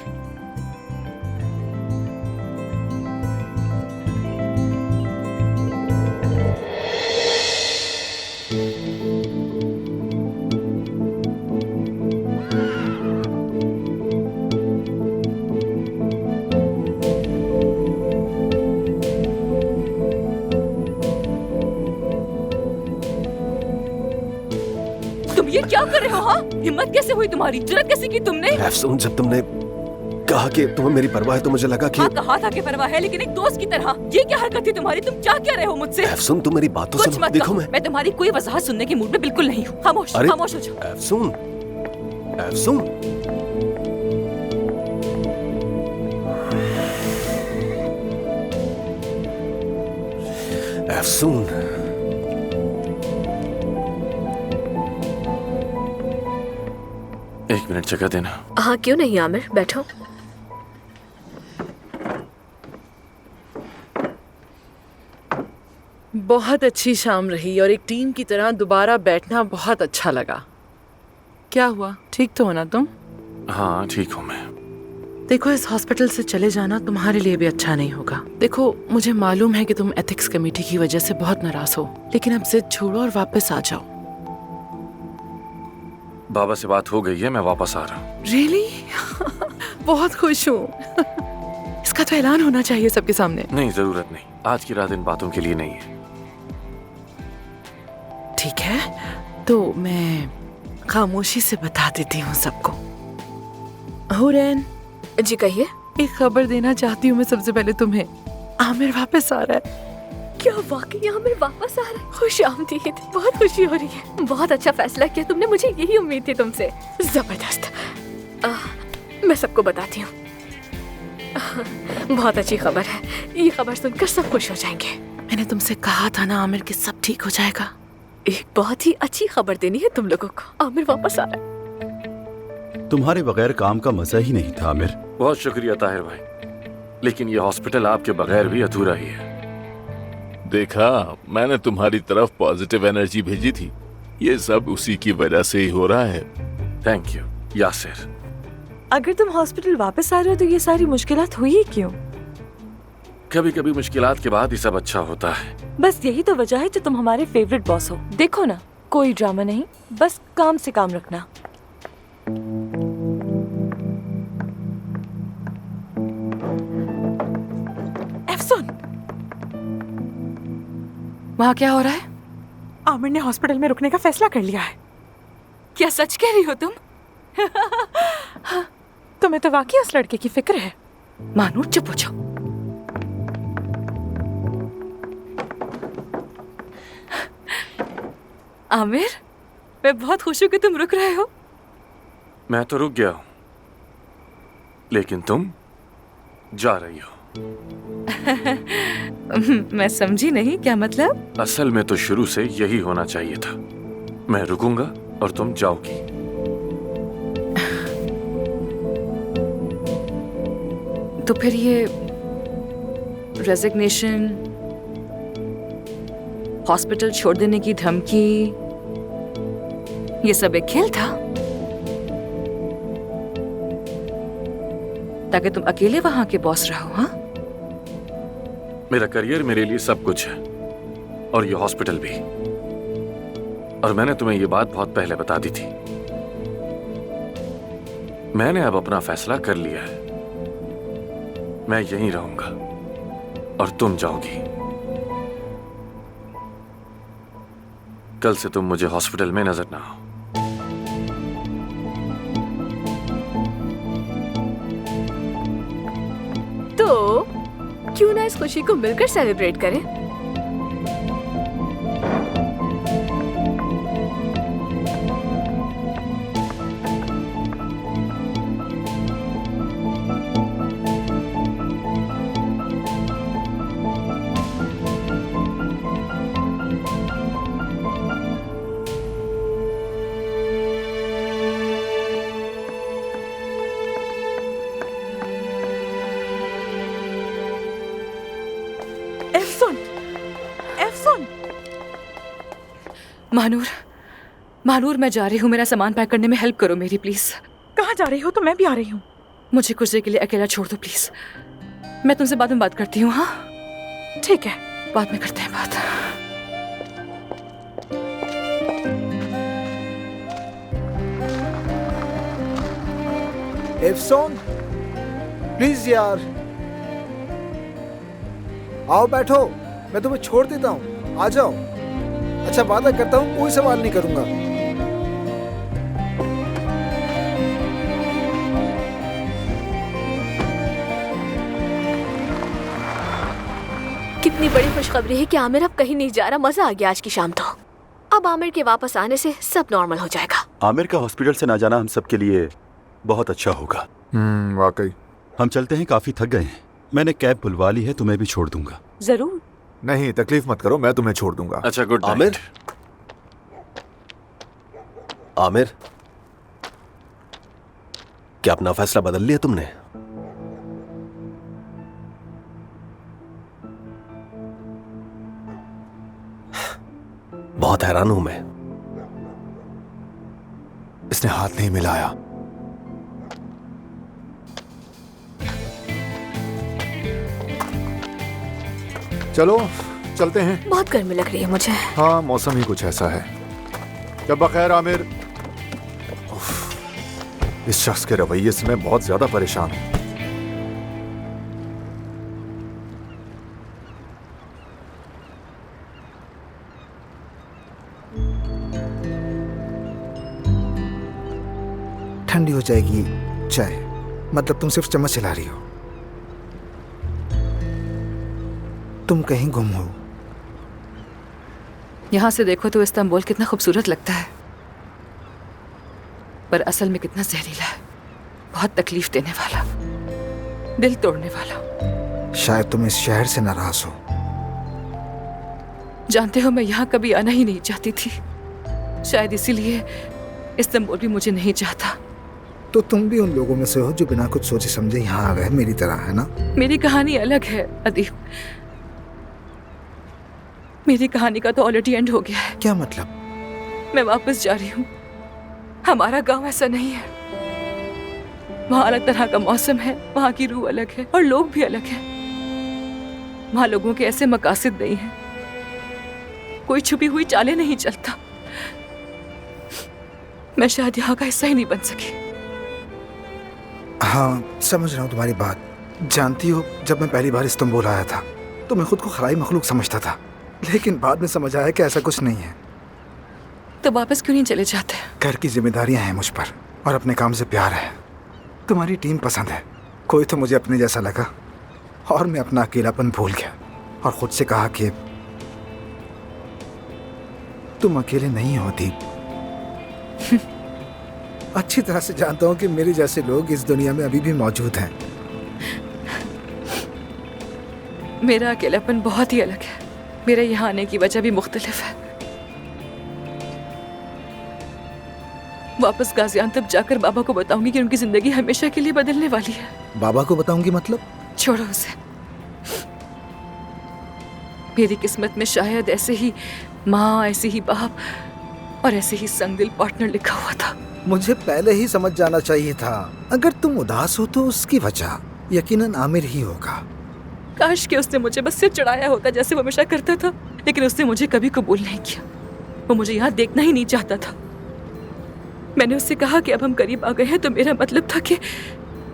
ये क्या कर रहे हो? हाँ, हिम्मत कैसे हुई तुम्हारी? जुर्रत कैसे की तुमने? एफसून, जब तुमने कहा कि तुम्हें मेरी परवाह है तो मुझे लगा कि... हाँ, कहा था कि परवाह है, लेकिन एक दोस्त की तरह। ये क्या हरकत थी तुम्हारी? तुम चाह क्या रहे हो मुझसे? एफसून, तुम मेरी बातों कुछ से मत देखो। मैं तुम्हारी कोई वजाहत सुनने की मूड में बिल्कुल नहीं हूँ। खामोश खामोश हो जाओ। एफसून, एफसून, एफसून। एक मिनट जगह देना। हाँ, क्यों नहीं आमिर, बैठो। बहुत अच्छी शाम रही और एक टीम की तरह दोबारा बैठना बहुत अच्छा लगा। क्या हुआ, ठीक तो हो ना तुम? हाँ ठीक हूँ मैं। देखो, इस हॉस्पिटल से चले जाना तुम्हारे लिए भी अच्छा नहीं होगा। देखो, मुझे मालूम है कि तुम एथिक्स कमेटी की वजह से बहुत नाराज हो, लेकिन अब जिद छोड़ो और वापस आ जाओ। बाबा से बात हो गई है, मैं वापस आ रहा हूँ। रियली? बहुत खुश हूँ। इसका तो ऐलान होना चाहिए सबके सामने। नहीं, जरूरत नहीं। आज की रात इन बातों के लिए नहीं है। ठीक है, तो मैं खामोशी से बता देती हूँ सबको। हुरैन जी कहिए। एक खबर देना चाहती हूँ मैं सबसे पहले तुम्हें। आमिर वापस आ रहा है। क्या वाकई आमिर वापस आ रहा है? खुश आमदीद, बहुत खुशी हो रही है। बहुत अच्छा फैसला किया तुमने, मुझे यही उम्मीद थी तुमसे। जबरदस्त। मैं सबको बताती हूँ। बहुत अच्छी खबर है, ये खबर सुनकर सब खुश हो जाएंगे। मैंने तुमसे कहा था ना आमिर कि सब ठीक हो जाएगा। एक बहुत ही अच्छी खबर देनी है तुम लोगों को। आमिर वापस आ रहा है। तुम्हारे बगैर काम का मजा ही नहीं था आमिर। बहुत शुक्रिया ताहिर भाई, लेकिन ये हॉस्पिटल आपके बगैर भी अधूरा ही है। देखा, मैंने तुम्हारी तरफ पॉजिटिव एनर्जी भेजी थी। ये सब उसी की वजह से ही हो रहा है। Thank you Yasir. अगर तुम हॉस्पिटल वापस आ रहे हो तो ये सारी मुश्किलात हुई ही क्यों? कभी कभी मुश्किलात के बाद ही सब अच्छा होता है। बस यही तो वजह है जो तुम हमारे फेवरेट बॉस हो। देखो ना, कोई ड्रामा नहीं, बस काम से काम रखना। एफसून, वहाँ क्या हो रहा है? आमिर ने हॉस्पिटल में रुकने का फैसला कर लिया है। क्या सच कह रही हो तुम? तुम्हें तो वाकई उस लड़के की फिक्र है। मानूर, चुप हो जाओ। आमिर, मैं बहुत खुश हूँ कि तुम रुक रहे हो। मैं तो रुक गया हूँ, लेकिन तुम जा रही हो। मैं समझी नहीं, क्या मतलब? असल में तो शुरू से यही होना चाहिए था। मैं रुकूंगा और तुम जाओगी। तो फिर ये रेजिग्नेशन, हॉस्पिटल छोड़ देने की धमकी, ये सब एक खेल था ताकि तुम अकेले वहां के बॉस रहो? हाँ, मेरा करियर मेरे लिए सब कुछ है, और ये हॉस्पिटल भी। और मैंने तुम्हें ये बात बहुत पहले बता दी थी। मैंने अब अपना फैसला कर लिया है। मैं यहीं रहूंगा और तुम जाओगी। कल से तुम मुझे हॉस्पिटल में नजर ना आओ। तो क्यों ना इस खुशी को मिलकर सेलिब्रेट करें? मानूर, मानूर, मैं जा रही हूँ। मेरा सामान पैक करने में हेल्प करो मेरी, प्लीज। कहाँ जा रही हो? तो मैं भी आ रही हूँ। मुझे कुछ देर के लिए अकेला छोड़ दो प्लीज। मैं तुमसे बाद में बात करती हूँ। हाँ ठीक है, बाद में करते हैं बात। एफसोन, प्लीज यार आओ, बैठो। मैं तुम्हें छोड़ देता हूँ, आ जाओ। अच्छा, वादा करता हूँ कोई सवाल नहीं करूंगा। कितनी बड़ी खुशखबरी है कि आमिर अब कहीं नहीं जा रहा। मजा आ गया आज की शाम तो। अब आमिर के वापस आने से सब नॉर्मल हो जाएगा। आमिर का हॉस्पिटल से ना जाना हम सबके लिए बहुत अच्छा होगा। वाकई। हम चलते हैं, काफी थक गए हैं। मैंने कैब बुलवा ली है, तुम्हें भी छोड़ दूंगा। जरूर। नहीं, तकलीफ मत करो, मैं तुम्हें छोड़ दूंगा। अच्छा, गुड नाइट। आमिर, आमिर, क्या अपना फैसला बदल लिया तुमने? बहुत हैरान हूं मैं। इसने हाथ नहीं मिलाया। चलो चलते हैं। बहुत गर्मी लग रही है मुझे। हाँ, मौसम ही कुछ ऐसा है। जब बखैर आमिर। इस शख्स के रवैये से मैं बहुत ज्यादा परेशान हूं। ठंडी हो जाएगी चाय। मतलब तुम सिर्फ चम्मच चला रही हो। तुम कहीं गुम हो। यहाँ से देखो तो इस्तांबुल कितना खूबसूरत लगता है, पर असल में कितना जहरीला है। बहुत तकलीफ देने वाला, दिल तोड़ने वाला। शायद तुम इस शहर से नाराज हो। जानते हो, मैं यहाँ कभी आना ही नहीं चाहती थी। शायद इसीलिए इस्तांबुल भी मुझे नहीं चाहता। तो तुम भी उन लोगों में से हो जो बिना कुछ सोचे समझे यहाँ आ गए, मेरी तरह, है ना? मेरी कहानी अलग है अदीब। मेरी कहानी का तो ऑलरेडी एंड हो गया है। क्या मतलब? मैं वापस जा रही हूँ। हमारा गांव ऐसा नहीं है। वहाँ अलग तरह का मौसम है, वहाँ की रूह अलग है और लोग भी अलग हैं। वहाँ लोगों के ऐसे मकासद नहीं हैं, कोई छुपी हुई चालें नहीं चलता। मैं शायद यहाँ का हिस्सा ही नहीं बन सकी। हाँ, समझ रहा हूँ तुम्हारी बात। जानती हो, जब मैं पहली बार इस्तांबुल आया था तो मैं खुद को खलाई मखलूक समझता था, लेकिन बाद में समझ आया कि ऐसा कुछ नहीं है। तो वापस क्यों नहीं चले जाते? घर की जिम्मेदारियां हैं मुझ पर और अपने काम से प्यार है। तुम्हारी टीम पसंद है। कोई तो मुझे अपने जैसा लगा और मैं अपना अकेलापन भूल गया और खुद से कहा कि तुम अकेले नहीं हो दीप। अच्छी तरह से जानता हूँ कि मेरे जैसे लोग इस दुनिया में अभी भी मौजूद हैं। मेरा अकेलापन बहुत ही अलग है। मेरे यहाँ आने की वजह भी मुख्तलिफ है। वापस गाजियाबाद जाकर बाबा को बताऊंगी कि उनकी जिंदगी हमेशा के लिए बदलने वाली है। बाबा को बताऊंगी मतलब? छोड़ो उसे। मेरी किस्मत में शायद ऐसे ही माँ, ऐसे ही बाप और ऐसे ही संगदिल पार्टनर लिखा हुआ था। मुझे पहले ही समझ जाना चाहिए था। अगर तुम उदास हो तो उसकी वजह यकीनन आमिर ही होगा। काश कि उसने मुझे बस सिर चढ़ाया होता जैसे वो हमेशा करता था, लेकिन उसने मुझे कभी कबूल नहीं किया। वो मुझे यहाँ देखना ही नहीं चाहता था। मैंने उससे कहा कि अब हम करीब आ गए हैं तो मेरा मतलब था कि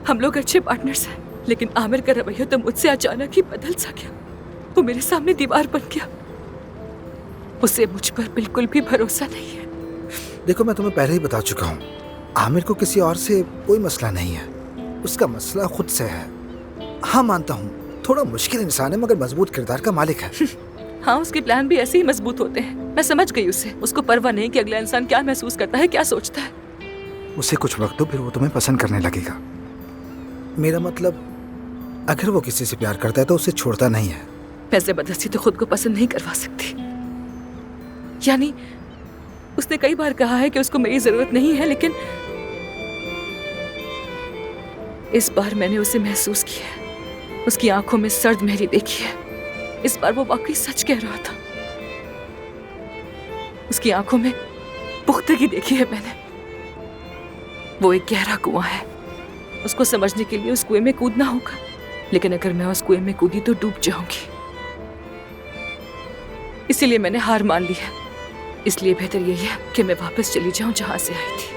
हम लोग अच्छे पार्टनर्स हैं, लेकिन आमिर का रवैया तो मुझसे अचानक ही बदल सा गया। वो मेरे सामने दीवार बन गया। उसे मुझ पर बिल्कुल भी भरोसा नहीं है। देखो, मैं तुम्हें पहले ही बता चुका हूँ, आमिर को किसी और से कोई मसला नहीं है। उसका मसला खुद से है। हाँ, मानता हूँ थोड़ा मुश्किल इंसान है मगर मजबूत किरदार का मालिक है। हाँ, उसके प्लान भी ऐसे ही मजबूत होते हैं। मैं समझ गई उसे। उसको परवाह नहीं कि अगला इंसान क्या महसूस करता है, क्या सोचता है। उसे कुछ वक्त दो, फिर वो तुम्हें पसंद करने लगेगा। मेरा मतलब, अगर वो किसी से प्यार करता है तो उसे छोड़ता नहीं है। मैं जबरदस्ती तो खुद को पसंद नहीं करवा सकती। यानी उसने कई बार कहा है कि उसको मेरी जरूरत नहीं है, लेकिन इस बार मैंने उसे महसूस किया है। उसकी आंखों में सर्द मेहरी देखी है। इस बार वो वाकई सच कह रहा था। उसकी आंखों में पुख्तगी देखी है मैंने। वो एक गहरा कुआं है। उसको समझने के लिए उस कुएं में कूदना होगा, लेकिन अगर मैं उस कुएं में कूदी तो डूब जाऊंगी। इसीलिए मैंने हार मान ली है। इसलिए बेहतर यही है कि मैं वापस चली जाऊं जहां से आई थी।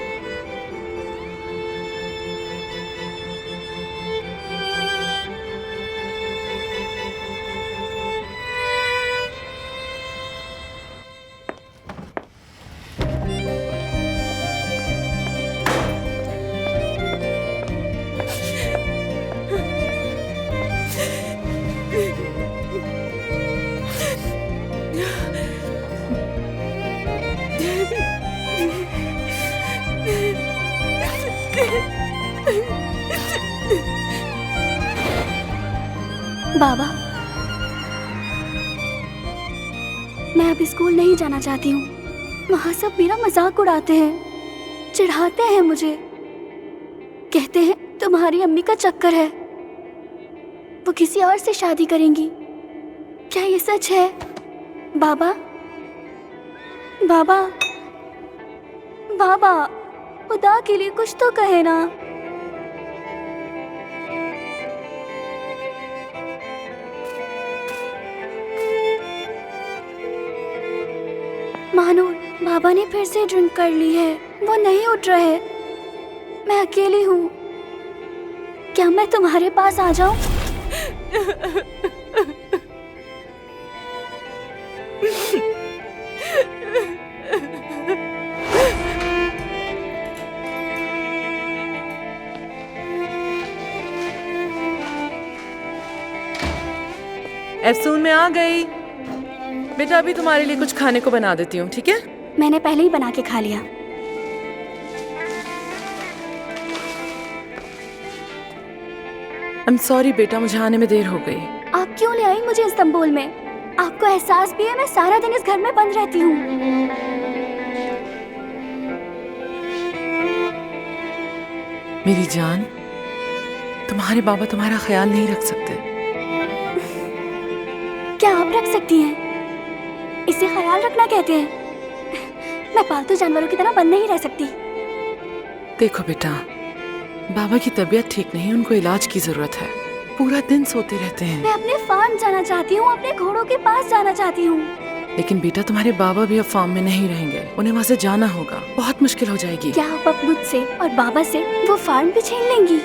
बाबा, मैं अब स्कूल नहीं जाना चाहती हूँ। वहाँ सब मेरा मजाक उड़ाते हैं, चिढ़ाते हैं मुझे। कहते हैं तुम्हारी अम्मी का चक्कर है, वो किसी और से शादी करेंगी। क्या ये सच है? बाबा, बाबा, बाबा, खुदा के लिए कुछ तो कहे ना। मानूर, बाबा ने फिर से ड्रिंक कर ली है। वो नहीं उठ रहे। मैं अकेली हूँ। क्या मैं तुम्हारे पास आ जाऊं? एफसून में आ गई। बेटा, अभी तुम्हारे लिए कुछ खाने को बना देती हूँ, ठीक है? मैंने पहले ही बना के खा लिया। I'm sorry बेटा, मुझे आने में देर हो गई। आप क्यों ले आई मुझे इस्तांबुल में? आपको एहसास भी है मैं सारा दिन इस घर में बंद रहती हूँ। मेरी जान, तुम्हारे बाबा तुम्हारा ख्याल नहीं रख सकते। क्या आप रख सकती हैं? इसे ख्याल रखना कहते हैं। मैं पालतू जानवरों की तरह बंद नहीं रह सकती। देखो बेटा, बाबा की तबीयत ठीक नहीं, उनको इलाज की जरूरत है। पूरा दिन सोते रहते हैं। मैं अपने फार्म जाना चाहती हूँ, अपने घोड़ों के पास जाना चाहती हूँ। लेकिन बेटा, तुम्हारे बाबा भी अब फार्म में नहीं रहेंगे, उन्हें वहाँ से जाना होगा, बहुत मुश्किल हो जाएगी। क्या आप अब मुझसे और बाबा से वो फार्म भी छीन लेंगी?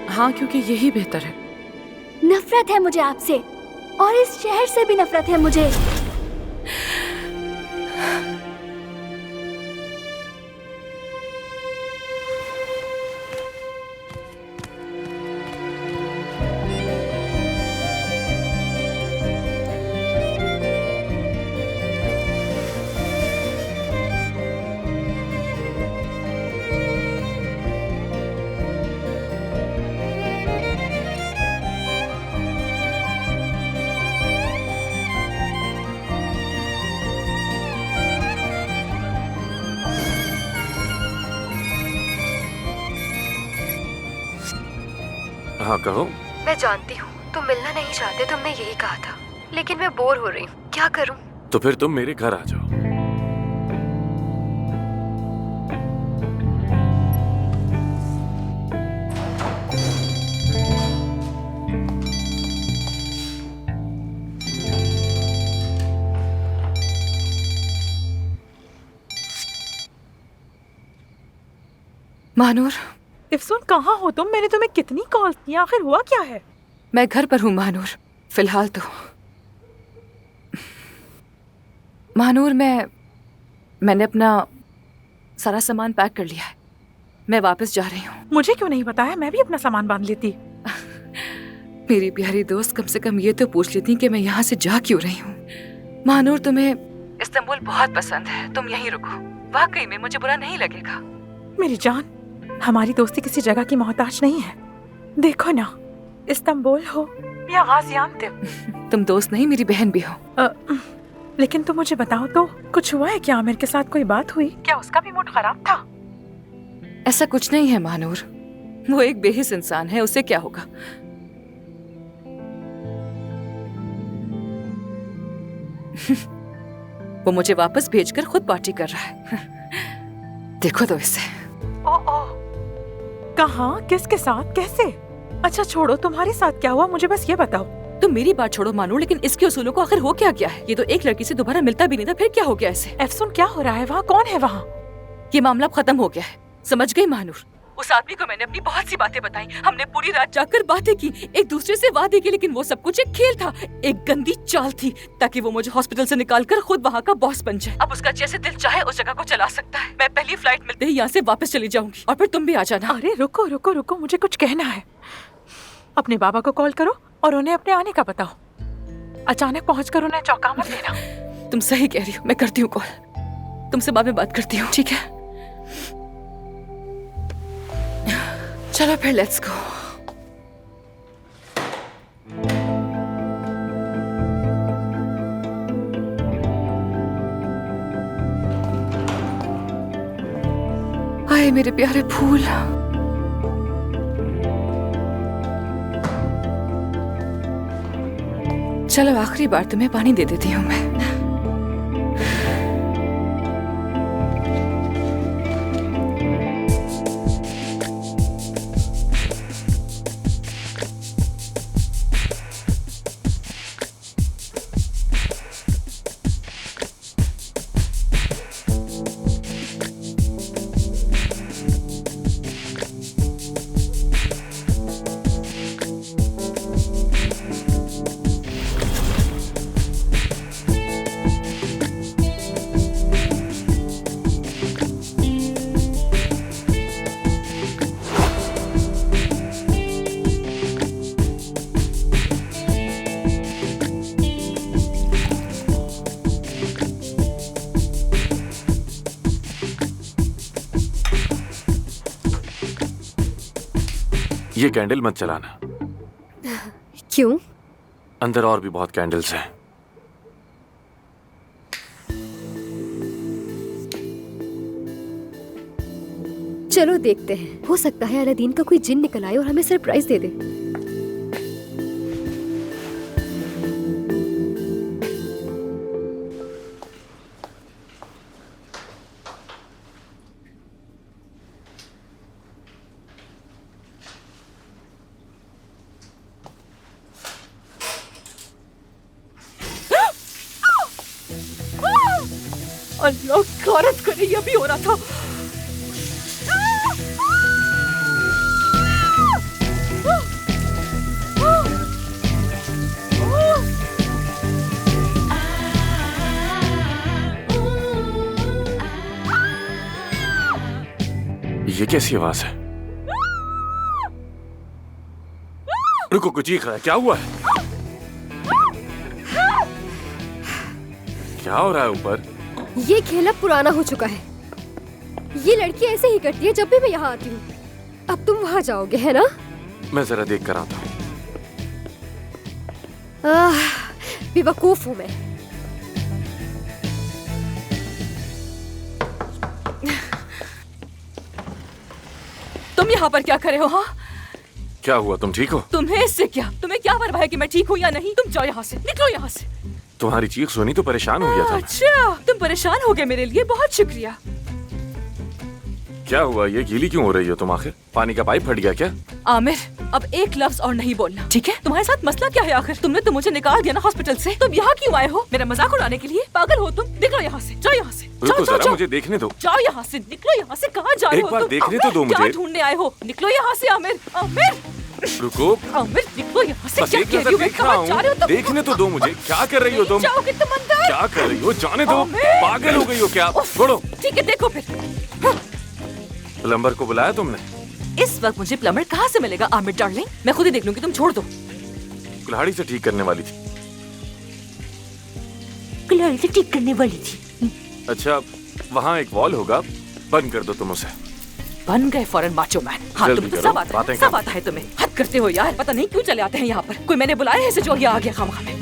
हाँ, क्योंकि यही बेहतर है। नफरत है मुझे आपसे, और इस शहर से भी नफरत है मुझे। हाँ कहो। मैं जानती हूँ तुम मिलना नहीं चाहते, तुमने यही कहा था, लेकिन मैं बोर हो रही हूँ, क्या करूँ? तो फिर तुम मेरे घर आ जाओ। महानूर, इफ्सून कहाँ हो तुम? मैंने तुम्हें कितनी कॉल की, आखिर हुआ क्या है? मैं घर पर हूँ महानूर, फिलहाल तो। महानूर, मैंने अपना सारा सामान पैक कर लिया है, मैं वापस जा रही हूँ। मुझे क्यों नहीं बताया? मैं भी अपना सामान बांध लेती। मेरी प्यारी दोस्त, कम से कम ये तो पूछ लेती कि मैं यहाँ से जा क्यों रही हूँ। महानूर, तुम्हें इस्तांबुल बहुत पसंद है, तुम यहीं रुको, वाकई में मुझे बुरा नहीं लगेगा। मेरी जान, हमारी दोस्ती किसी जगह की मोहताज नहीं है। देखो ना, इस्तांबुल हो या गाजियान्तेप, तुम दोस्त नहीं, मेरी बहन भी हो। लेकिन तुम मुझे बताओ तो, कुछ हुआ है क्या? आमिर के साथ कोई बात हुई क्या? उसका भी मूड खराब था? ऐसा कुछ नहीं है महानूर, वो एक बेहिस इंसान है, उसे क्या होगा। वो मुझे वापस भेजकर खुद पार्टी कर रहा है। देखो तो इसे। कहाँ, किसके साथ, कैसे? अच्छा छोड़ो, तुम्हारे साथ क्या हुआ मुझे बस ये बताओ। तुम मेरी बात छोड़ो मानूर, लेकिन इसके उसूलों को आखिर हो क्या गया है? ये तो एक लड़की से दोबारा मिलता भी नहीं था, फिर क्या हो गया इसे? एफसून, क्या हो रहा है वहाँ? कौन है वहाँ? ये मामला खत्म हो गया है, समझ गई मानूर? उस आदमी को मैंने अपनी बहुत सी बातें बताई, हमने पूरी रात जाकर बातें की, एक दूसरे से वादे किए, लेकिन वो सब कुछ एक खेल था, एक गंदी चाल थी, ताकि वो मुझे हॉस्पिटल से निकालकर खुद वहाँ का बॉस बन जाए। अब उसका जैसे दिल चाहे उस जगह को चला सकता है। मैं पहली फ्लाइट मिलते ही यहाँ से वापस चली जाऊंगी, और फिर तुम भी आ जाना। अरे रुको रुको रुको, मुझे कुछ कहना है। अपने बाबा को कॉल करो और उन्हें अपने आने का बताओ। अचानक पहुँचकर उन्हें चौंका मत देना। तुम सही कह रही हो, मैं करती हूँ कॉल, तुमसे बाद में बात करती हूँ, ठीक है? चलो फिर, लेट्स गो। आए मेरे प्यारे फूल। चलो आखिरी बार तुम्हें पानी दे देती हूँ मैं। ये कैंडल मत चलाना। क्यों? अंदर और भी बहुत कैंडल्स हैं। चलो देखते हैं, हो सकता है अलादीन का कोई जिन निकल आए और हमें सरप्राइज दे दे। अल्लाह गारत करे, ये भी हो रहा था। ये कैसी आवाज है? रुको, कुछ चीख रहा है, क्या हुआ है? क्या हो रहा है ऊपर? ये खेल अब पुराना हो चुका है। ये लड़की ऐसे ही करती है जब भी मैं यहाँ आती हूँ। अब तुम वहाँ जाओगे, है ना? मैं जरा देख कर आता हूँ। बेवकूफ हूँ मैं। तुम यहाँ पर क्या कर रहे हो? हाँ, क्या हुआ? तुम ठीक हो? तुम्हें इससे क्या? तुम्हें क्या परवाह है कि मैं ठीक हूँ या नहीं? तुम जाओ यहाँ से, निकलो यहाँ से। तुम्हारी चीख सुनी तो परेशान हो गया था मैं। अच्छा, तुम परेशान हो गए मेरे लिए, बहुत शुक्रिया। क्या हुआ? ये गीली क्यों हो रही हो तुम? आखिर पानी का पाइप फट गया क्या? आमिर, अब एक लफ्ज और नहीं बोलना, ठीक है? तुम्हारे साथ मसला क्या है आखिर? तुमने तो मुझे निकाल दिया ना हॉस्पिटल से। तुम यहाँ क्यों आए हो? मेरा मजाक उड़ाने के लिए? पागल हो तुम? निकलो यहाँ से, जाओ यहाँ से। रुको जरा, मुझे देखने दो। जाओ यहाँ से, निकलो यहाँ से। कहाँ जा रहे हो? एक बार देखने तो दो मुझे। क्या ढूंढने आए हो? निकलो यहाँ से आमिर। आमिर रुको, आमिर निकलो यहाँ से। बस क्या एक कह नजर रही हो? देख रहा कहाँ जा रहे हो हूँ, तुम? देखने तो दो मुझे। क्या कर रही हो तुम? जाओगे तुम अंदर? क्या कर रही हो? जाने दो। पागल हो गई हो क्या? छोड़ो। ठीक है, देखो फिर। प्लम्बर को बुलाया तुमने? इस वक्त मुझे प्लम्बर कहाँ से मिलेगा आमिर डार्लिंग? मैं खुद ही देख लूंगी, तुम छोड़ दो। कुल्हाड़ी से ठीक करने वाली थी। कुल्हाड़ी से ठीक करने वाली थी? अच्छा, वहाँ एक वॉल होगा, बंद कर दो तुम उसे। बन गए फौरन माचो मैन। हाँ, जल्दी तुम्हें तो करो, सब आता बातें है, सब करो। आता है तुम्हें। हद करते हो यार, पता नहीं क्यों चले आते हैं यहाँ पर। कोई मैंने बुलाया है इसे जो ये आ गया खामखा में।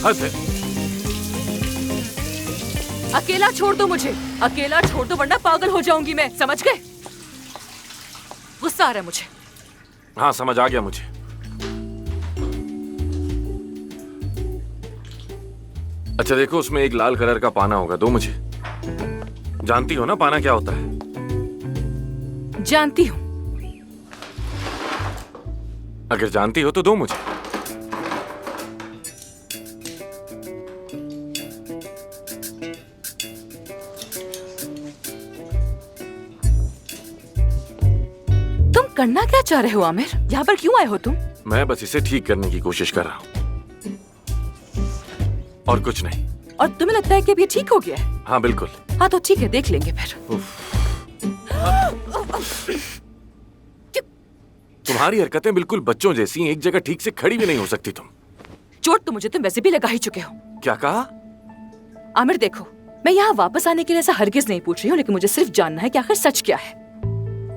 हद है। अकेला छोड़ दो मुझे, अकेला छोड़ दो वरना पागल हो जाऊंगी मैं, समझ गए? गुस्सा आ रहा है मुझे। हाँ, समझ आ गया मुझे। अच्छा देखो, उसमें एक लाल कलर का पाना होगा, दो मुझे। जानती हो ना पाना क्या होता है? जानती हूँ। अगर जानती हो तो दो मुझे। तुम करना क्या चाह रहे हो आमिर? यहाँ पर क्यों आए हो तुम? मैं बस इसे ठीक करने की कोशिश कर रहा हूँ, और कुछ नहीं। और तुम्हें लगता है कि अब ये ठीक हो गया है? हाँ बिल्कुल। हाँ तो ठीक है, देख लेंगे फिर। तुम्हारी हरकतें बिल्कुल बच्चों जैसी हैं, एक जगह ठीक से खड़ी भी नहीं हो सकती तुम। चोट तो मुझे तुम वैसे भी लगा ही चुके हो। क्या कहा? आमिर देखो, मैं यहाँ वापस आने के लिए ऐसा हरगिज नहीं पूछ रही हूँ, लेकिन मुझे सिर्फ जानना है कि आखिर सच क्या है।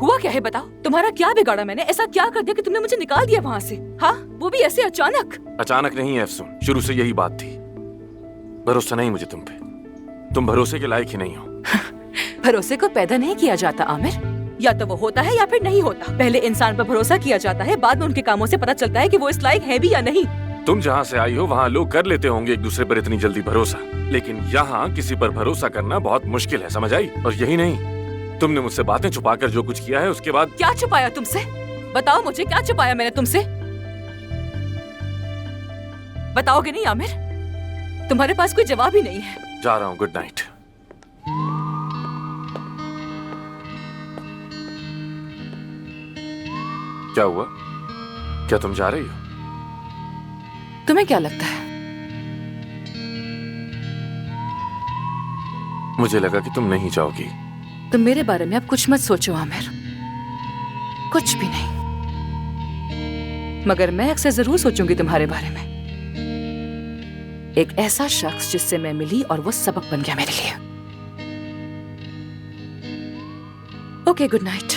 हुआ क्या है बताओ? तुम्हारा क्या बिगाड़ा मैंने? ऐसा क्या कर दिया कि तुमने मुझे निकाल दिया वहाँ से? हाँ, वो भी ऐसे अचानक। अचानक नहीं है अफसून, शुरू से यही बात थी। भरोसा नहीं मुझे तुम पे, तुम भरोसे के लायक ही नहीं हो। भरोसे को पैदा नहीं किया जाता आमिर, या तो वो होता है या फिर नहीं होता। पहले इंसान पर भरोसा किया जाता है, बाद में उनके कामों से पता चलता है कि वो इस लायक है भी या नहीं। तुम जहाँ से आई हो वहाँ लोग कर लेते होंगे एक दूसरे पर इतनी जल्दी भरोसा, लेकिन यहाँ किसी पर भरोसा करना बहुत मुश्किल है, समझ आई? और यही नहीं, तुमने मुझसे बातें छुपाकर जो कुछ किया है उसके बाद। क्या छुपाया तुमसे? बताओ मुझे, क्या छुपाया मैंने तुमसे? बताओगे नहीं आमिर? तुम्हारे पास कोई जवाब ही नहीं है। जा रहा हूँ, गुड नाइट। क्या हुआ? क्या तुम जा रही हो? तुम्हें क्या लगता है? मुझे लगा कि तुम नहीं जाओगी। तुम मेरे बारे में अब कुछ मत सोचो आमिर, कुछ भी नहीं। मगर मैं अक्सर जरूर सोचूंगी तुम्हारे बारे में। एक ऐसा शख्स जिससे मैं मिली और वो सबक बन गया मेरे लिए। Okay, good night.